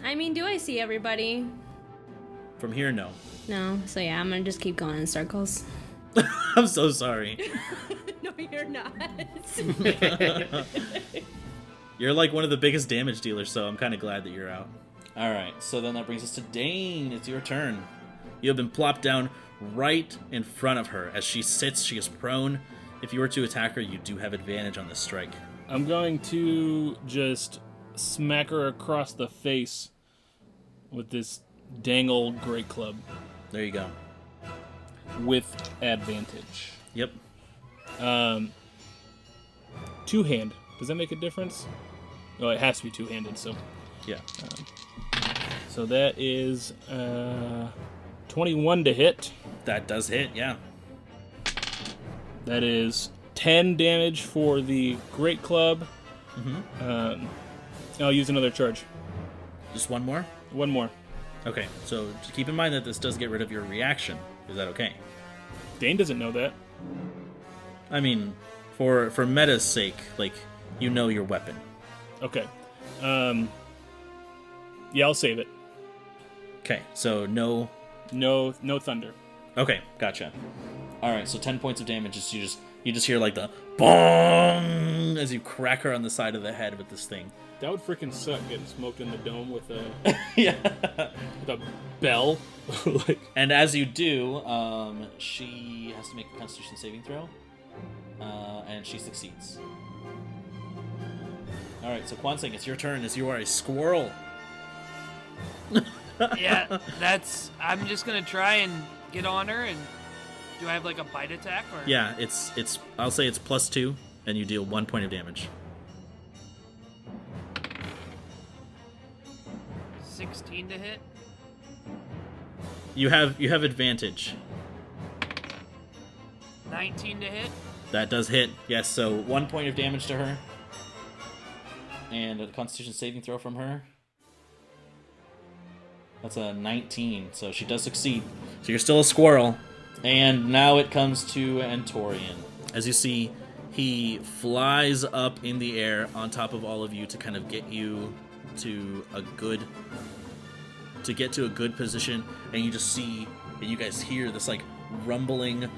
I mean, do I see everybody? From here, no. No, so yeah, I'm gonna just keep going in circles. I'm so sorry. No, you're not. You're like one of the biggest damage dealers, so I'm kind of glad that you're out. All right, so then that brings us to Dane. It's your turn. You have been plopped down right in front of her. As she sits, she is prone. If you were to attack her, you do have advantage on this strike. I'm going to just smack her across the face with this dang old great club There you go. with advantage. Yep. Two-hand. Does that make a difference? Oh, it has to be two-handed, so... Yeah. So that is 21 to hit. That does hit, yeah. That is 10 damage for the great club. Mm-hmm. I'll use another charge. Just one more? One more. Okay, so just keep in mind that this does get rid of your reaction. Is that okay? Dane doesn't know that. I mean, for meta's sake, like, you know your weapon. Okay. Yeah, I'll save it. Okay, so no. No thunder. Okay, gotcha. All right, so 10 points of damage. You just hear like the bong as you crack her on the side of the head with this thing. That would freaking suck, getting smoked in the dome with a Yeah. with a bell. Like, And as you do, she has to make a Constitution saving throw, and she succeeds. All right, so Kwansing, it's your turn as you are a squirrel. Yeah, I'm just gonna try and get on her. And do I have like a bite attack or? Yeah, it's. I'll say it's +2, and you deal 1 point of damage. 16 to hit. You have advantage. 19 to hit. That does hit. Yes, so 1 point of damage to her, and a Constitution saving throw from her. That's a 19, so she does succeed. So you're still a squirrel. And now it comes to Antorian. As you see, he flies up in the air on top of all of you to kind of get you to a good position, and you just see, and you guys hear this like rumbling,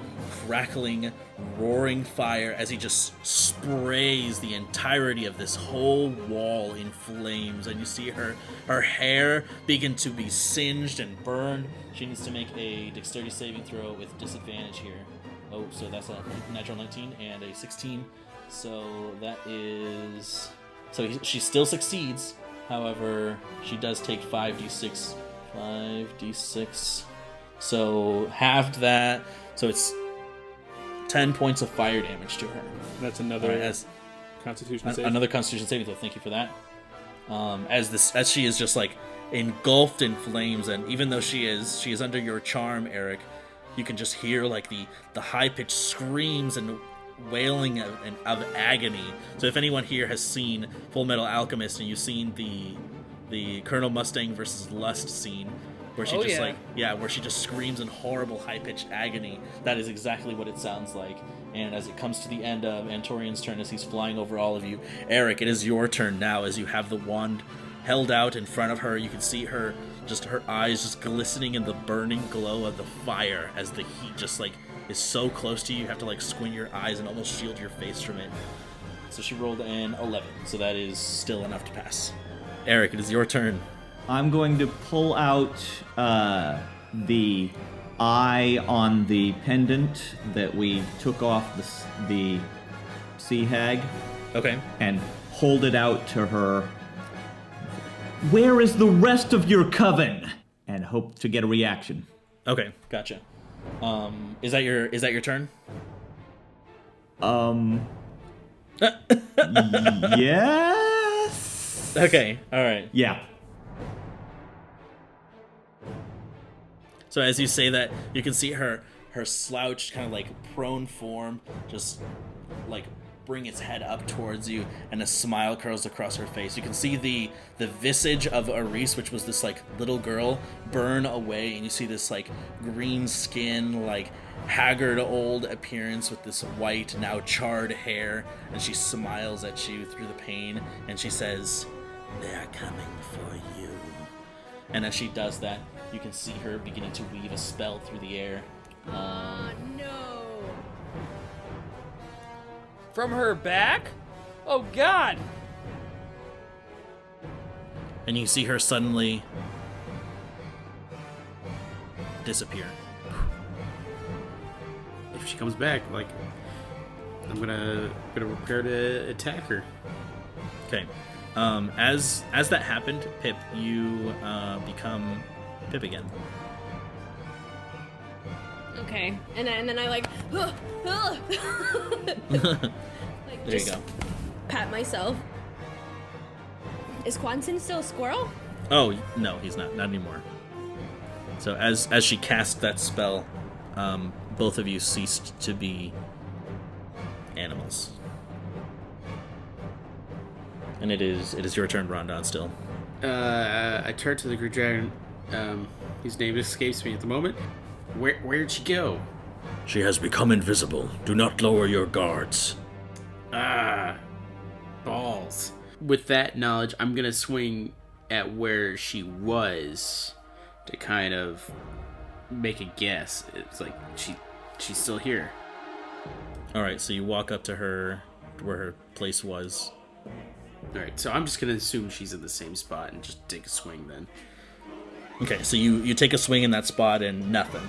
crackling, roaring fire as he just sprays the entirety of this whole wall in flames. And you see her hair begin to be singed and burned. She needs to make a dexterity saving throw with disadvantage here. Oh, so that's a natural 19 and a 16. So that is... So she still succeeds. However, she does take 5d6. 5d6. So halved that. So it's 10 points of fire damage to her. that's another As Constitution save. another Constitution saving throw. Thank you for that. As she is just like engulfed in flames, and even though she is under your charm, Eric, you can just hear like the high pitched screams and wailing of agony. So if anyone here has seen Full Metal Alchemist and you've seen the Colonel Mustang versus Lust scene, where she where she just screams in horrible high-pitched agony, that is exactly what it sounds like. And as it comes to the end of Antorian's turn, as he's flying over all of you, Eric, it is your turn now. As you have the wand held out in front of her, you can see her eyes just glistening in the burning glow of the fire as the heat just like is so close to you. You have to like squint your eyes and almost shield your face from it. So she rolled an 11, so that is still enough to pass. Eric, it is your turn. I'm going to pull out the eye on the pendant that we took off the sea hag Okay. and hold it out to her. Where is the rest of your coven? And hope to get a reaction. Okay, gotcha. Is that your turn? Yes. Okay, all right. Yeah. So as you say that, you can see her slouched, kind of like prone form, just like bring its head up towards you, and a smile curls across her face. You can see the visage of Aris, which was this like little girl, burn away, and you see this like green skin, like haggard old appearance with this white, now charred hair, and she smiles at you through the pain, and she says, "They are coming for you." And as she does that, you can see her beginning to weave a spell through the air. No. From her back? Oh God! And you see her suddenly disappear. If she comes back, like, I'm gonna prepare to attack her. Okay. As that happened, Pip, you become Pip again. Okay, and then I like, like There you go. pat myself. Is Quantin still a squirrel? Oh no, he's not anymore. So as she cast that spell, both of you ceased to be animals. And it is your turn, Rondon, still. I turn to the Green Dragon, whose name escapes me at the moment. Where'd she go? She has become invisible. Do not lower your guards. Ah, balls. With that knowledge, I'm gonna swing at where she was to kind of make a guess. It's like she's still here. All right, so you walk up to her, where her place was. All right, so I'm just gonna assume she's in the same spot and just take a swing then. Okay, so you take a swing in that spot and nothing.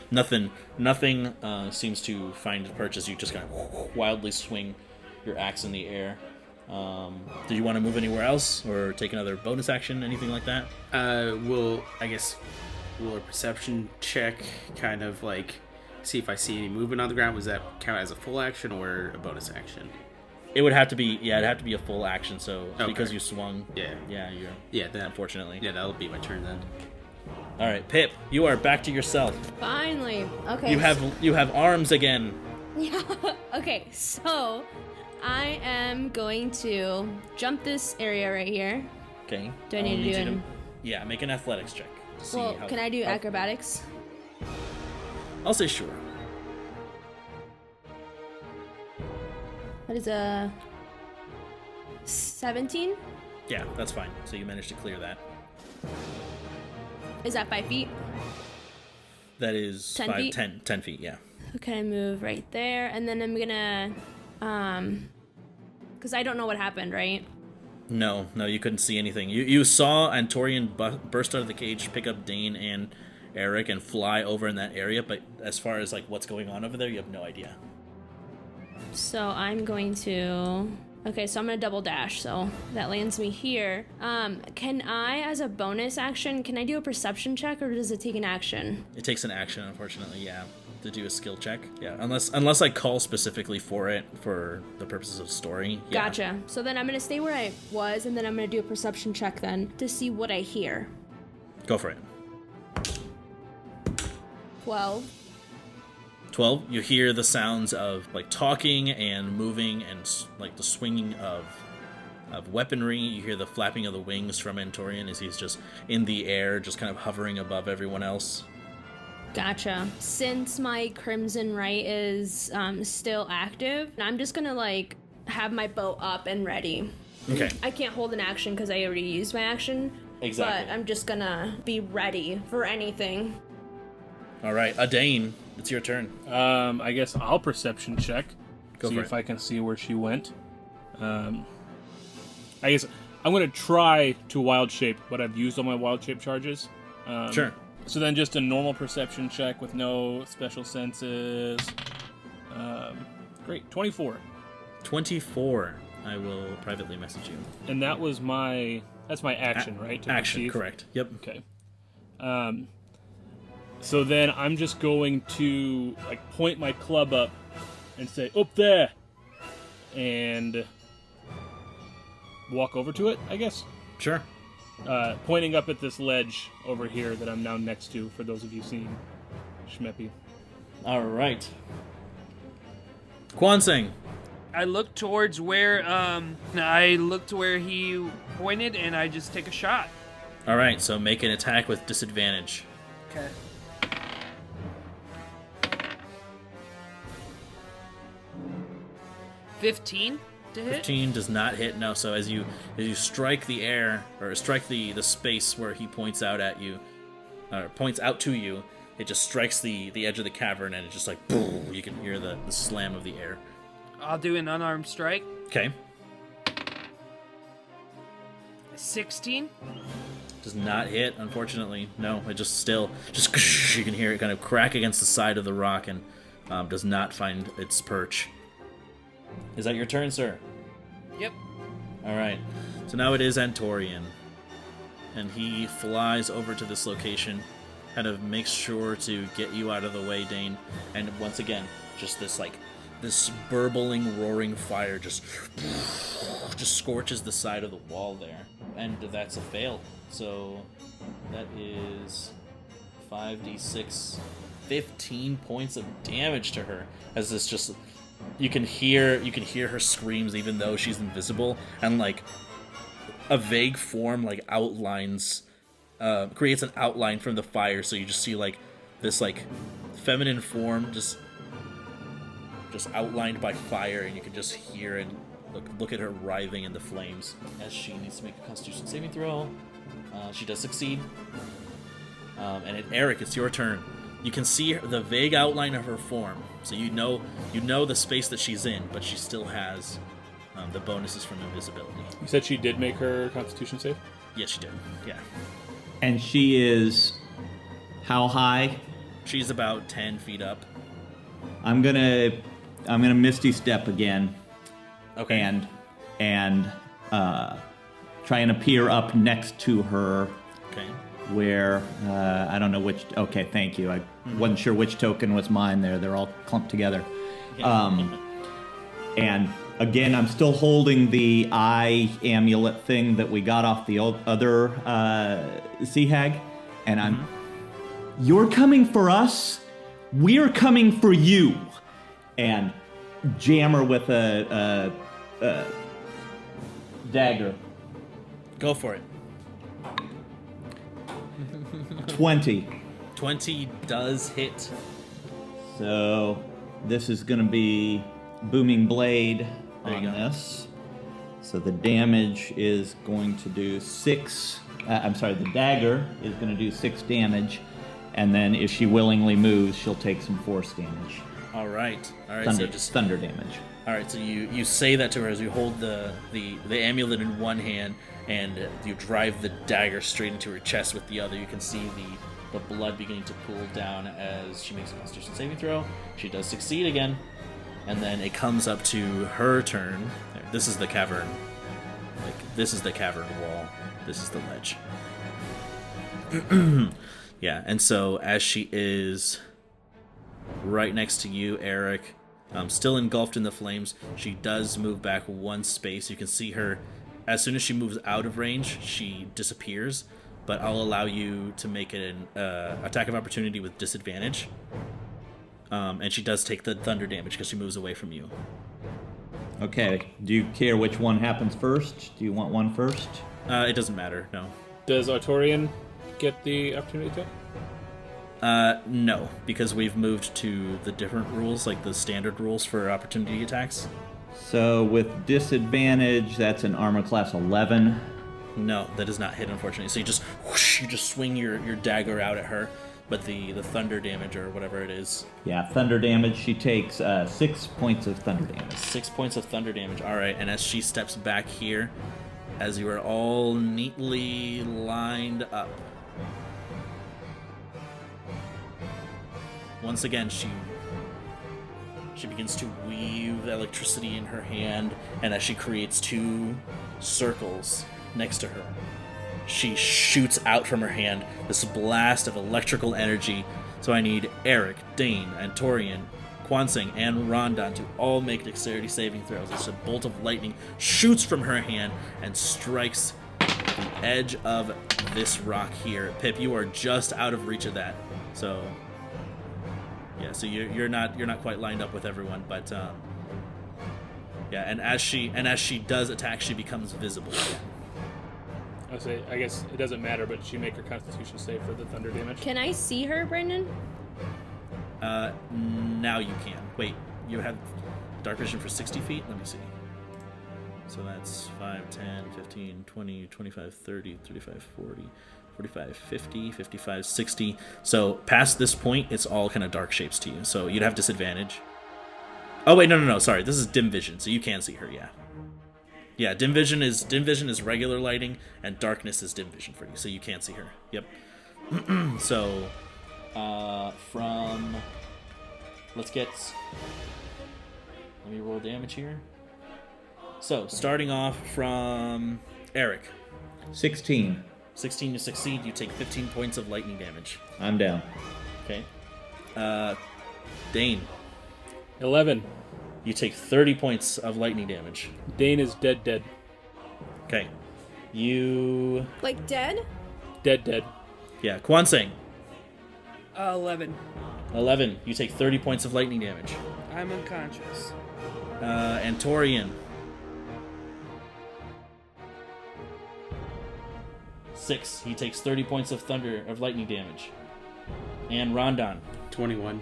Nothing seems to find purchase. You just kind of wildly swing your axe in the air. Do you want to move anywhere else or take another bonus action, anything like that? Will a perception check kind of like see if I see any movement on the ground? Was that count as a full action or a bonus action? It would have to be, it'd have to be a full action. So Okay. because you swung, Yeah. Then unfortunately. Yeah, that'll be my turn then. All right, Pip, you are back to yourself. Finally. Okay. You have arms again. Yeah. Okay, so I am going to jump this area right here. Okay. Do I need to do it? Yeah, make an athletics check. To see Well, how, can I do acrobatics? I'll say sure. What is a 17? Yeah, that's fine. So you managed to clear that. Is that 5 feet? That is 10 feet? 10 feet, yeah. Okay, I move right there, and then I'm gonna, because I don't know what happened, right? No, you couldn't see anything. You saw Antorian burst out of the cage, pick up Dane and Eric, and fly over in that area, but as far as like what's going on over there, you have no idea. So I'm going to... Okay, so I'm gonna double dash, so that lands me here. Can I, as a bonus action, can I do a perception check, or does it take an action? It takes an action, unfortunately, yeah, to do a skill check. Yeah, unless I call specifically for it for the purposes of story. Yeah. Gotcha. So then I'm gonna stay where I was, and then I'm gonna do a perception check then to see what I hear. Go for it. 12. 12, you hear the sounds of like talking and moving and like the swinging of weaponry. You hear the flapping of the wings from Antorian as he's just in the air, just kind of hovering above everyone else. Gotcha. Since my Crimson Right is still active, I'm just gonna like have my bow up and ready. Okay. I can't hold an action because I already used my action. Exactly. But I'm just gonna be ready for anything. All right, Aiden, it's your turn. I guess I'll perception check. Go see for if it. I can see where she went. I guess I'm gonna try to wild shape, but I've used all my wild shape charges. Sure. So then just a normal perception check with no special senses. Great, 24. 24. I will privately message you. And that's my action, right? To Action, perceive? correct. Yep. Okay. So then I'm just going to like point my club up and say, "Up there," and walk over to it, I guess. Sure. Pointing up at this ledge over here that I'm now next to, for those of you seeing Schmeppy. All right. Kwanseng. I look towards where he pointed, and I just take a shot. All right, so make an attack with disadvantage. Okay. $15 to hit. 15 does not hit. No. So as you strike the air or strike the space where he points out at you, or points out to you, it just strikes the edge of the cavern and it's just like boom. You can hear the slam of the air. I'll do an unarmed strike. Okay. 16. Does not hit, unfortunately. No, it just you can hear it kind of crack against the side of the rock and does not find its perch. Is that your turn, sir? Yep. All right. So now it is Antorian, and he flies over to this location, kind of makes sure to get you out of the way, Dane. And once again, just this burbling, roaring fire just scorches the side of the wall there, and that's a fail. So that is 5d6, 15 points of damage to her. As this just, you can hear her screams even though she's invisible, and like a vague form like outlines, creates an outline from the fire. So you just see like this like feminine form just outlined by fire, and you can just hear it look at her writhing in the flames as she needs to make a Constitution saving throw. She does succeed. And Eric, it's your turn. You can see the vague outline of her form, so you know the space that she's in, but she still has the bonuses from invisibility. You said she did make her Constitution save? Yes, she did. Yeah. And she is how high? She's about 10 feet up. I'm gonna Misty Step again. Okay. And try and appear up next to her. Okay. Where I don't know which. Okay, thank you. I wasn't sure which token was mine. They're all clumped together. And again, I'm still holding the eye amulet thing that we got off the other sea hag, and I'm. You're coming for us. We're coming for you. And jam her with a dagger. Go for it. 20. 20 does hit. So this is going to be booming blade There you on go. this. So the damage is going to do 6. The dagger is going to do 6 damage. And then if she willingly moves, she'll take some force damage. All right. Thunder damage. All right, so you say that to her as you hold the amulet in one hand and you drive the dagger straight into her chest with the other. You can see the blood beginning to cool down as she makes a Constitution saving throw. She does succeed again, and then it comes up to her turn. This is the cavern. This is the cavern wall. This is the ledge. Yeah, and so as she is right next to you, Eric, still engulfed in the flames, she does move back one space. You can see her. As soon as she moves out of range, she disappears, but I'll allow you to make an attack of opportunity with disadvantage. And she does take the thunder damage because she moves away from you. Okay. Do you care which one happens first? Do you want one first? It doesn't matter, no. Does Artorian get the opportunity attack? No, because we've moved to the different rules, like the standard rules for opportunity attacks. So with disadvantage, that's an armor class 11. No, that does not hit, unfortunately. So you just whoosh, you just swing your dagger out at her, but the thunder damage or whatever it is. Yeah, thunder damage. She takes 6 points of thunder damage. 6 points of thunder damage. All right, and as she steps back here, as you are all neatly lined up, once again she begins to weave electricity in her hand, and as she creates 2 circles next to her, she shoots out from her hand this blast of electrical energy. So I need Eric, Dane, Antorian, Kwansing, and Rondon to all make dexterity saving throws. As a bolt of lightning shoots from her hand and strikes the edge of this rock here. Pip, you are just out of reach of that. So yeah, so you're not quite lined up with everyone, but yeah, and as she does attack, she becomes visible again. I guess it doesn't matter, but she make her Constitution save for the thunder damage. Can I see her, Brendan? Now you can. Wait, you have dark vision for 60 feet? Let me see. So that's 5, 10, 15, 20, 25, 30, 35, 40, 45, 50, 55, 60. So past this point, it's all kind of dark shapes to you. So you'd have disadvantage. Oh, wait, no. Sorry, this is dim vision, so you can see her, yeah. Yeah, dim vision is regular lighting, and darkness is dim vision for you, so you can't see her. Yep. So, let me roll damage here. So, starting off from Eric. 16. 16, you succeed, you take 15 points of lightning damage. I'm down. Okay. Dane, 11. you take 30 points of lightning damage. Dane is dead. Okay. You... Like dead? Dead. Yeah, Kwansing, 11. 11, you take 30 points of lightning damage. I'm unconscious. Antorian, 6, he takes 30 points of lightning damage. And Rondon, 21.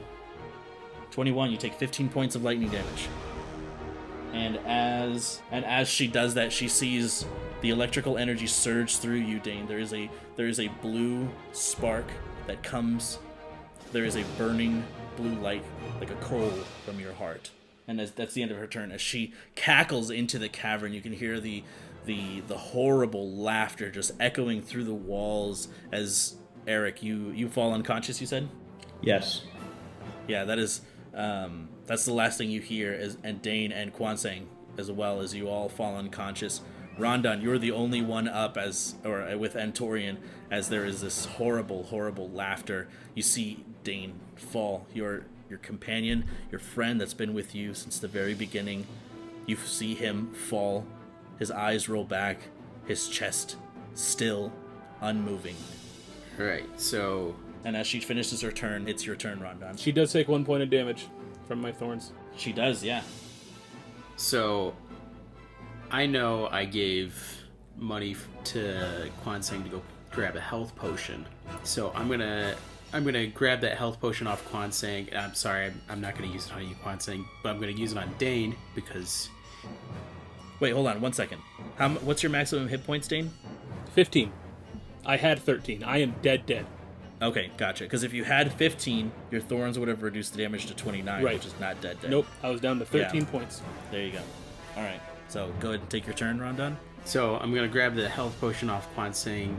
21, you take 15 points of lightning damage. And as she does that, she sees the electrical energy surge through you, Dane. There is a blue spark that comes. There is a burning blue light, like a coal, from your heart. And that's the end of her turn. As she cackles into the cavern, you can hear the horrible laughter just echoing through the walls. As Eric, you fall unconscious, you said? Yes. Yeah, that's the last thing you hear. And Dane and Kwansang, as well, as you all fall unconscious. Rondon, you're the only one up with Antorian, as there is this horrible, horrible laughter. You see Dane fall. Your companion, your friend that's been with you since the very beginning. You see him fall. His eyes roll back. His chest still unmoving. All right, so... And as she finishes her turn, it's your turn, Rondon. She does take 1 point of damage from my thorns. She does, yeah. So, I know I gave money to Kwansang to go grab a health potion. So I'm gonna grab that health potion off Kwansang. I'm sorry, I'm not gonna use it on you, Kwansang, but I'm gonna use it on Dane because... Wait, hold on 1 second. What's your maximum hit points, Dane? 15. I had 13. I am dead. Okay, gotcha. Because if you had 15, your thorns would have reduced the damage to 29, Right. which is not dead. Nope, I was down to 13 Yeah. points. There you go. All right. So go ahead and take your turn, Rondon. So I'm gonna grab the health potion off Kwansang,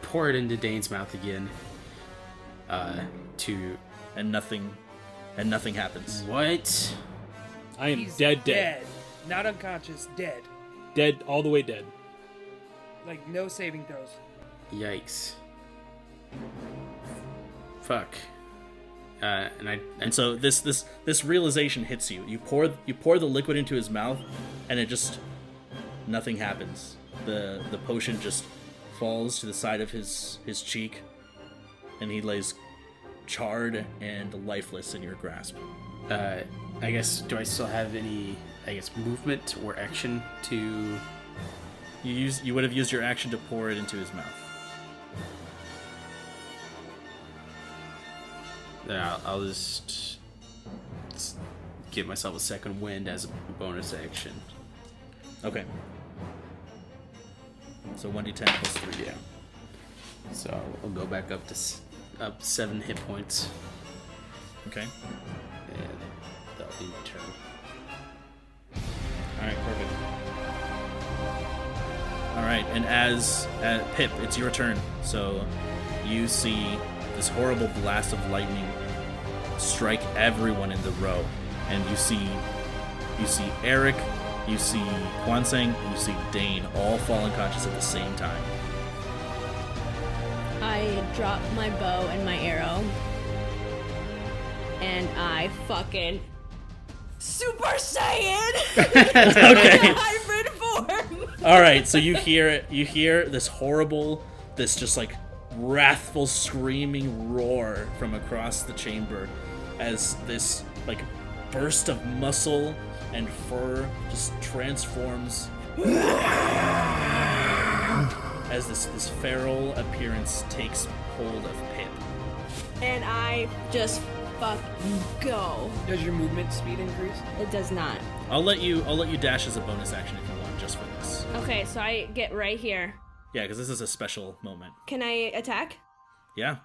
pour it into Dane's mouth again. And nothing happens. What? I am He's dead. Not unconscious, dead. Dead, all the way dead. Like, no saving throws. Yikes. Fuck. And so this realization hits you. You pour the liquid into his mouth, and it just nothing happens. The potion just falls to the side of his cheek, and he lays charred and lifeless in your grasp. I guess, do I still have any, movement or action to... You would have used your action to pour it into his mouth. I'll just give myself a second wind as a bonus action. Okay. So 1d10 plus 3. Yeah. So I'll go back up to up 7 hit points, Okay. and that'll be my turn. All right. Perfect. All right. And as Pip, it's your turn. So you see this horrible blast of lightning strike everyone in the row, and you see Eric, you see Kwansang, you see Dane all fall unconscious at the same time. I drop my bow and my arrow, and I fucking Super Saiyan Okay. hybrid form. All right. So you hear this horrible, this just like wrathful screaming roar from across the chamber as this like burst of muscle and fur just transforms as this feral appearance takes hold of Pip. And I just fucking go. Does your movement speed increase? It does not. I'll let you dash as a bonus action if you want, just for this. Okay, so I get right here. Yeah, because this is a special moment. Can I attack? Yeah.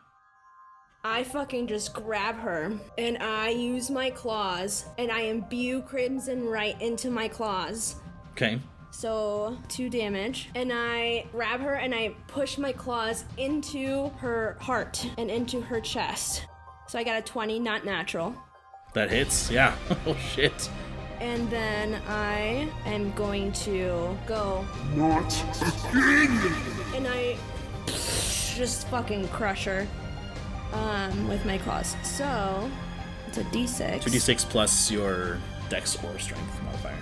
I fucking just grab her, and I use my claws, and I imbue Crimson right into my claws. Okay. So, 2 damage. And I grab her, and I push my claws into her heart and into her chest. So I got a 20, not natural. That hits. Yeah. Oh shit. And then I am going to go. Not again! And I just fucking crush her with my claws. So, it's a d6. 2d6 plus your dex or strength modifier.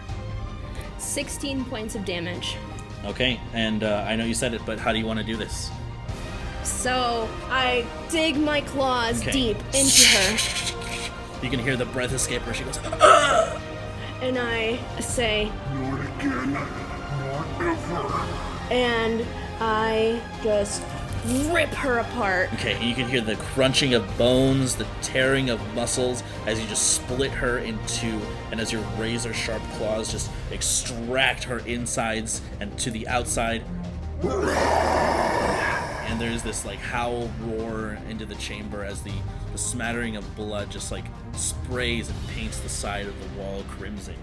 16 points of damage. Okay, and I know you said it, but how do you want to do this? So, I dig my claws Okay. deep into her, You can hear the breath escape her. She goes, and I say, Not again. Not ever. and I just rip her apart. Okay, and you can hear the crunching of bones, the tearing of muscles as you just split her in two, and as your razor-sharp claws just extract her insides and to the outside. And there's this like howl roar into the chamber as the smattering of blood just like sprays and paints the side of the wall crimson.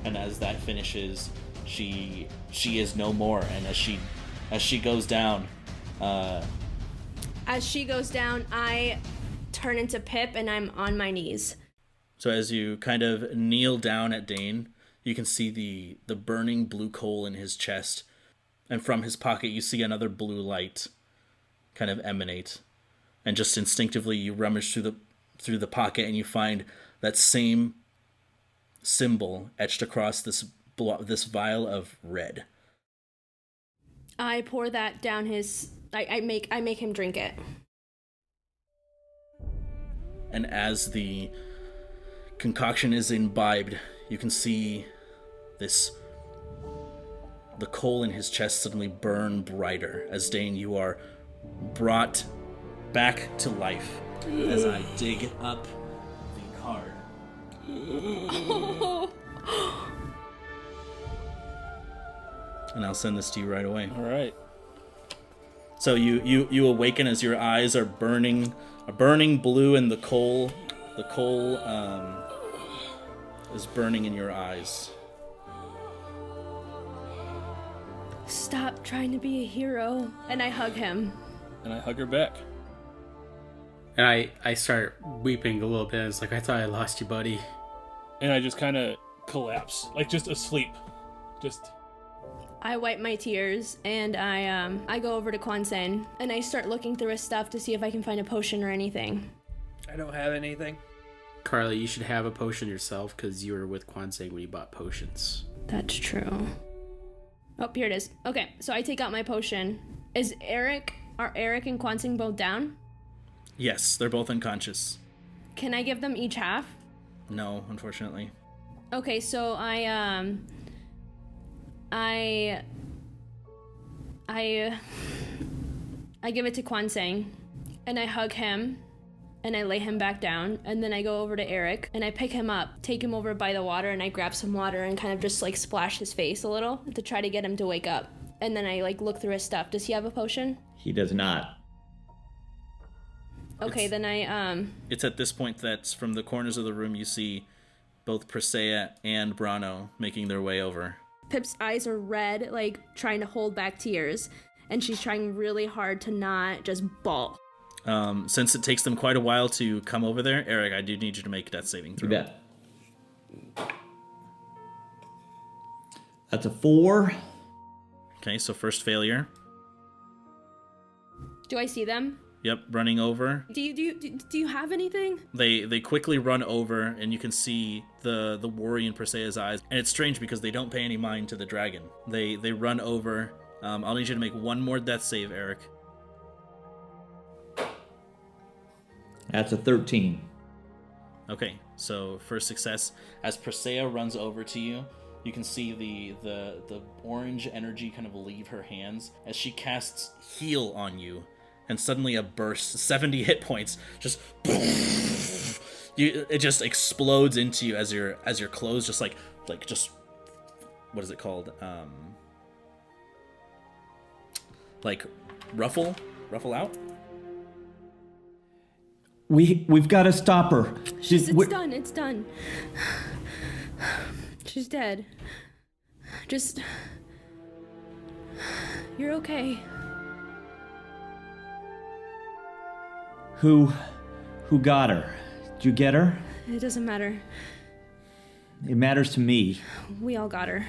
And as that finishes, she is no more. And as she goes down, As she goes down, I turn into Pip and I'm on my knees. so as you kind of kneel down at Dane, you can see the burning blue coal in his chest, and from his pocket you see another blue light kind of emanate, and just instinctively you rummage through the pocket and you find that same symbol etched across this vial of red. I pour that down his. I make him drink it. And as the concoction is imbibed, you can see the coal in his chest suddenly burn brighter as Dane, you are brought back to life as I dig up the card. And I'll send this to you right away. All right. So you awaken as your eyes are burning blue, and the coal is burning in your eyes. Stop trying to be a hero. And I hug him. And I hug her back. And I start weeping a little bit. It's like, I thought I lost you, buddy. And I just kind of collapse, like just asleep. Just. I wipe my tears and I go over to Kwansen and I start looking through his stuff to see if I can find a potion or anything. I don't have anything. Carly, you should have a potion yourself because you were with Kwanseng when you bought potions. That's true. Oh, here it is. Okay, so I take out my potion. Are Eric and Kwansen both down? Yes, they're both unconscious. Can I give them each half? No, unfortunately. Okay, so I give it to Kwansen and I hug him and I lay him back down, and then I go over to Eric and I pick him up, take him over by the water, and I grab some water and kind of just like splash his face a little to try to get him to wake up. And then I like look through his stuff. Does he have a potion? He does not. Okay, then I It's at this point that from the corners of the room you see both Presea and Brano making their way over. Pip's eyes are red, like trying to hold back tears, and she's trying really hard to not just bawl. Since it takes them quite a while to come over there, Eric, I do need you to make a death saving throw. You bet. That's a 4. Okay, so first failure. Do I see them? Yep, running over. Do you have anything? They quickly run over, and you can see the worry in Presea's eyes. And it's strange because they don't pay any mind to the dragon. They run over. I'll need you to make one more death save, Eric. That's a 13. Okay, so first success. As Presea runs over to you, you can see the orange energy kind of leave her hands as she casts heal on you. And suddenly a burst, 70 hit points, just it just explodes into you as your clothes just like what is it called? Like ruffle out. We've got to stop her. It's done. She's dead. Just you're okay. Who got her? Did you get her? It doesn't matter. It matters to me. We all got her.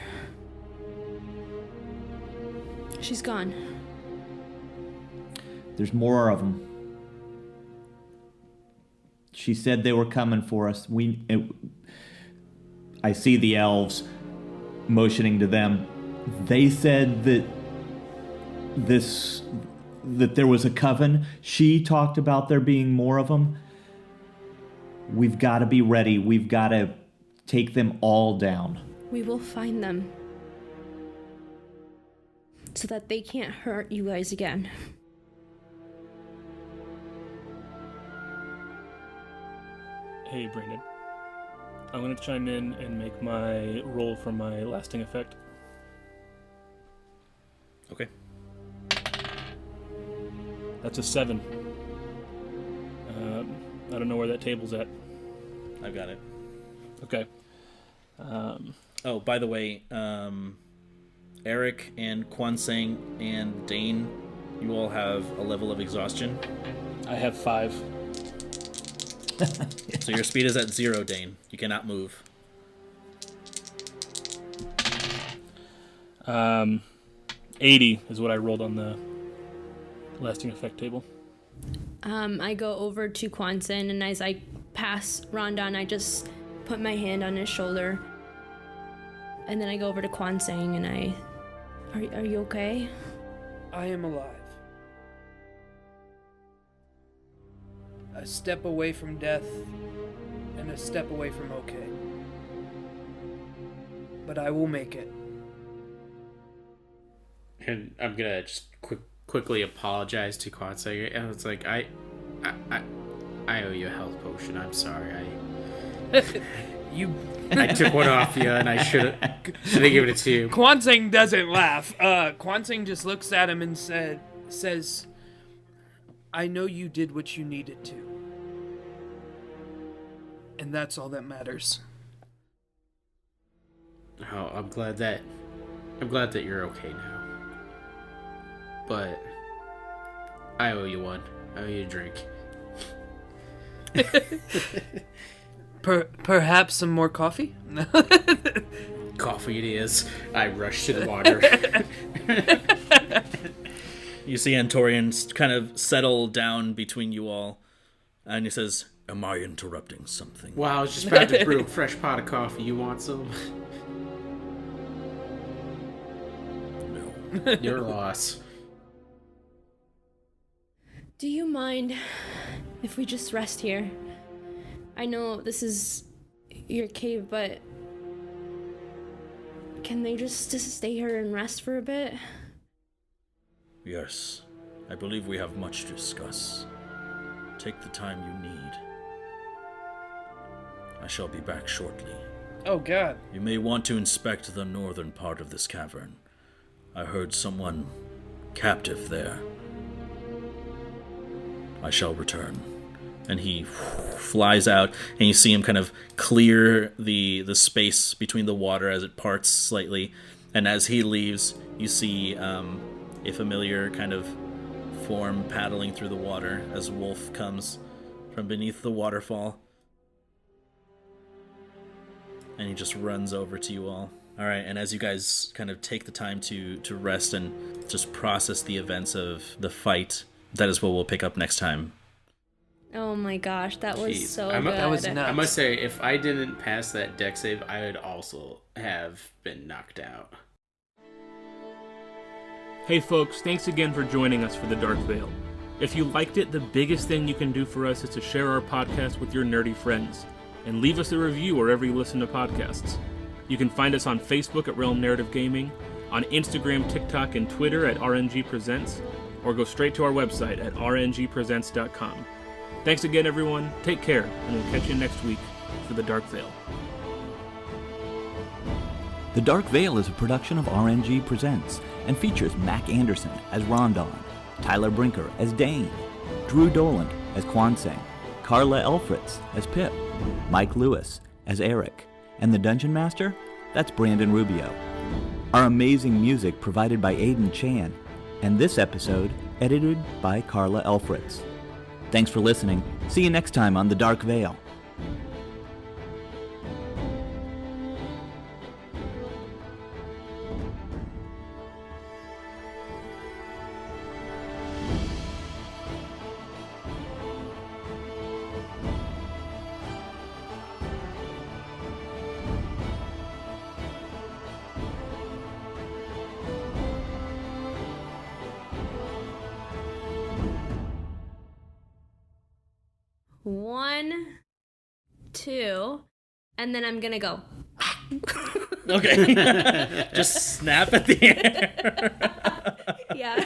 She's gone. There's more of them. She said they were coming for us. I see the elves motioning to them. They said that there was a coven. She talked about there being more of them. We've got to be ready. We've got to take them all down. We will find them. So that they can't hurt you guys again. Hey, Brandon. I'm gonna chime in and make my roll for my lasting effect. Okay. That's a 7. I don't know where that table's at. I've got it. Okay. Oh, by the way, Eric and Kwanseng and Dane, you all have a level of exhaustion. I have 5. So your speed is at 0, Dane. You cannot move. 80 is what I rolled on the lasting effect table. I go over to Kwanzaa, and as I pass Rondon, I just put my hand on his shoulder. And then I go over to Kwanzaa, and are you okay? I am alive. A step away from death, and a step away from okay. But I will make it. And I'm gonna just quickly apologize to Kwansei. I was like, I owe you a health potion. I'm sorry. I took one off you, and I should have given it to you. Kwanseng doesn't laugh. Kwanseng just looks at him and says, I know you did what you needed to. And that's all that matters. Oh, I'm glad that you're okay now. But I owe you one. I owe you a drink. Perhaps some more coffee? Coffee it is. I rush to the water. You see Antorian kind of settle down between you all, and he says, "Am I interrupting something?" Wow, I was just about to brew a fresh pot of coffee. You want some? No. Your loss. Do you mind if we just rest here? I know this is your cave, but can they just stay here and rest for a bit? Yes, I believe we have much to discuss. Take the time you need. I shall be back shortly. Oh, God. You may want to inspect the northern part of this cavern. I heard someone captive there. I shall return. And he flies out, and you see him kind of clear the space between the water as it parts slightly. And as he leaves, you see a familiar kind of form paddling through the water as Wolf comes from beneath the waterfall. And he just runs over to you all. All right, and as you guys kind of take the time to rest and just process the events of the fight, that is what we'll pick up next time. Oh my gosh, that was Jeez. so I'm- good. That was nuts. I must say, if I didn't pass that deck save, I would also have been knocked out. Hey folks, thanks again for joining us for The Dark Veil. If you liked it, the biggest thing you can do for us is to share our podcast with your nerdy friends, and leave us a review wherever you listen to podcasts. You can find us on Facebook at Realm Narrative Gaming, on Instagram, TikTok, and Twitter at RNG Presents, or go straight to our website at rngpresents.com. Thanks again, everyone. Take care, and we'll catch you next week for The Dark Veil. The Dark Veil is a production of RNG Presents and features Mac Anderson as Rondon, Tyler Brinker as Dane, Drew Doland as Kwanseng, Carla Elfritz as Pip, Mike Lewis as Eric, and the Dungeon Master? That's Brandon Rubio. Our amazing music provided by Aiden Chan, and this episode edited by Carla Elfritz. Thanks for listening. See you next time on The Dark Veil. One, two, and then I'm gonna go. Okay. Just snap at the air. Yeah.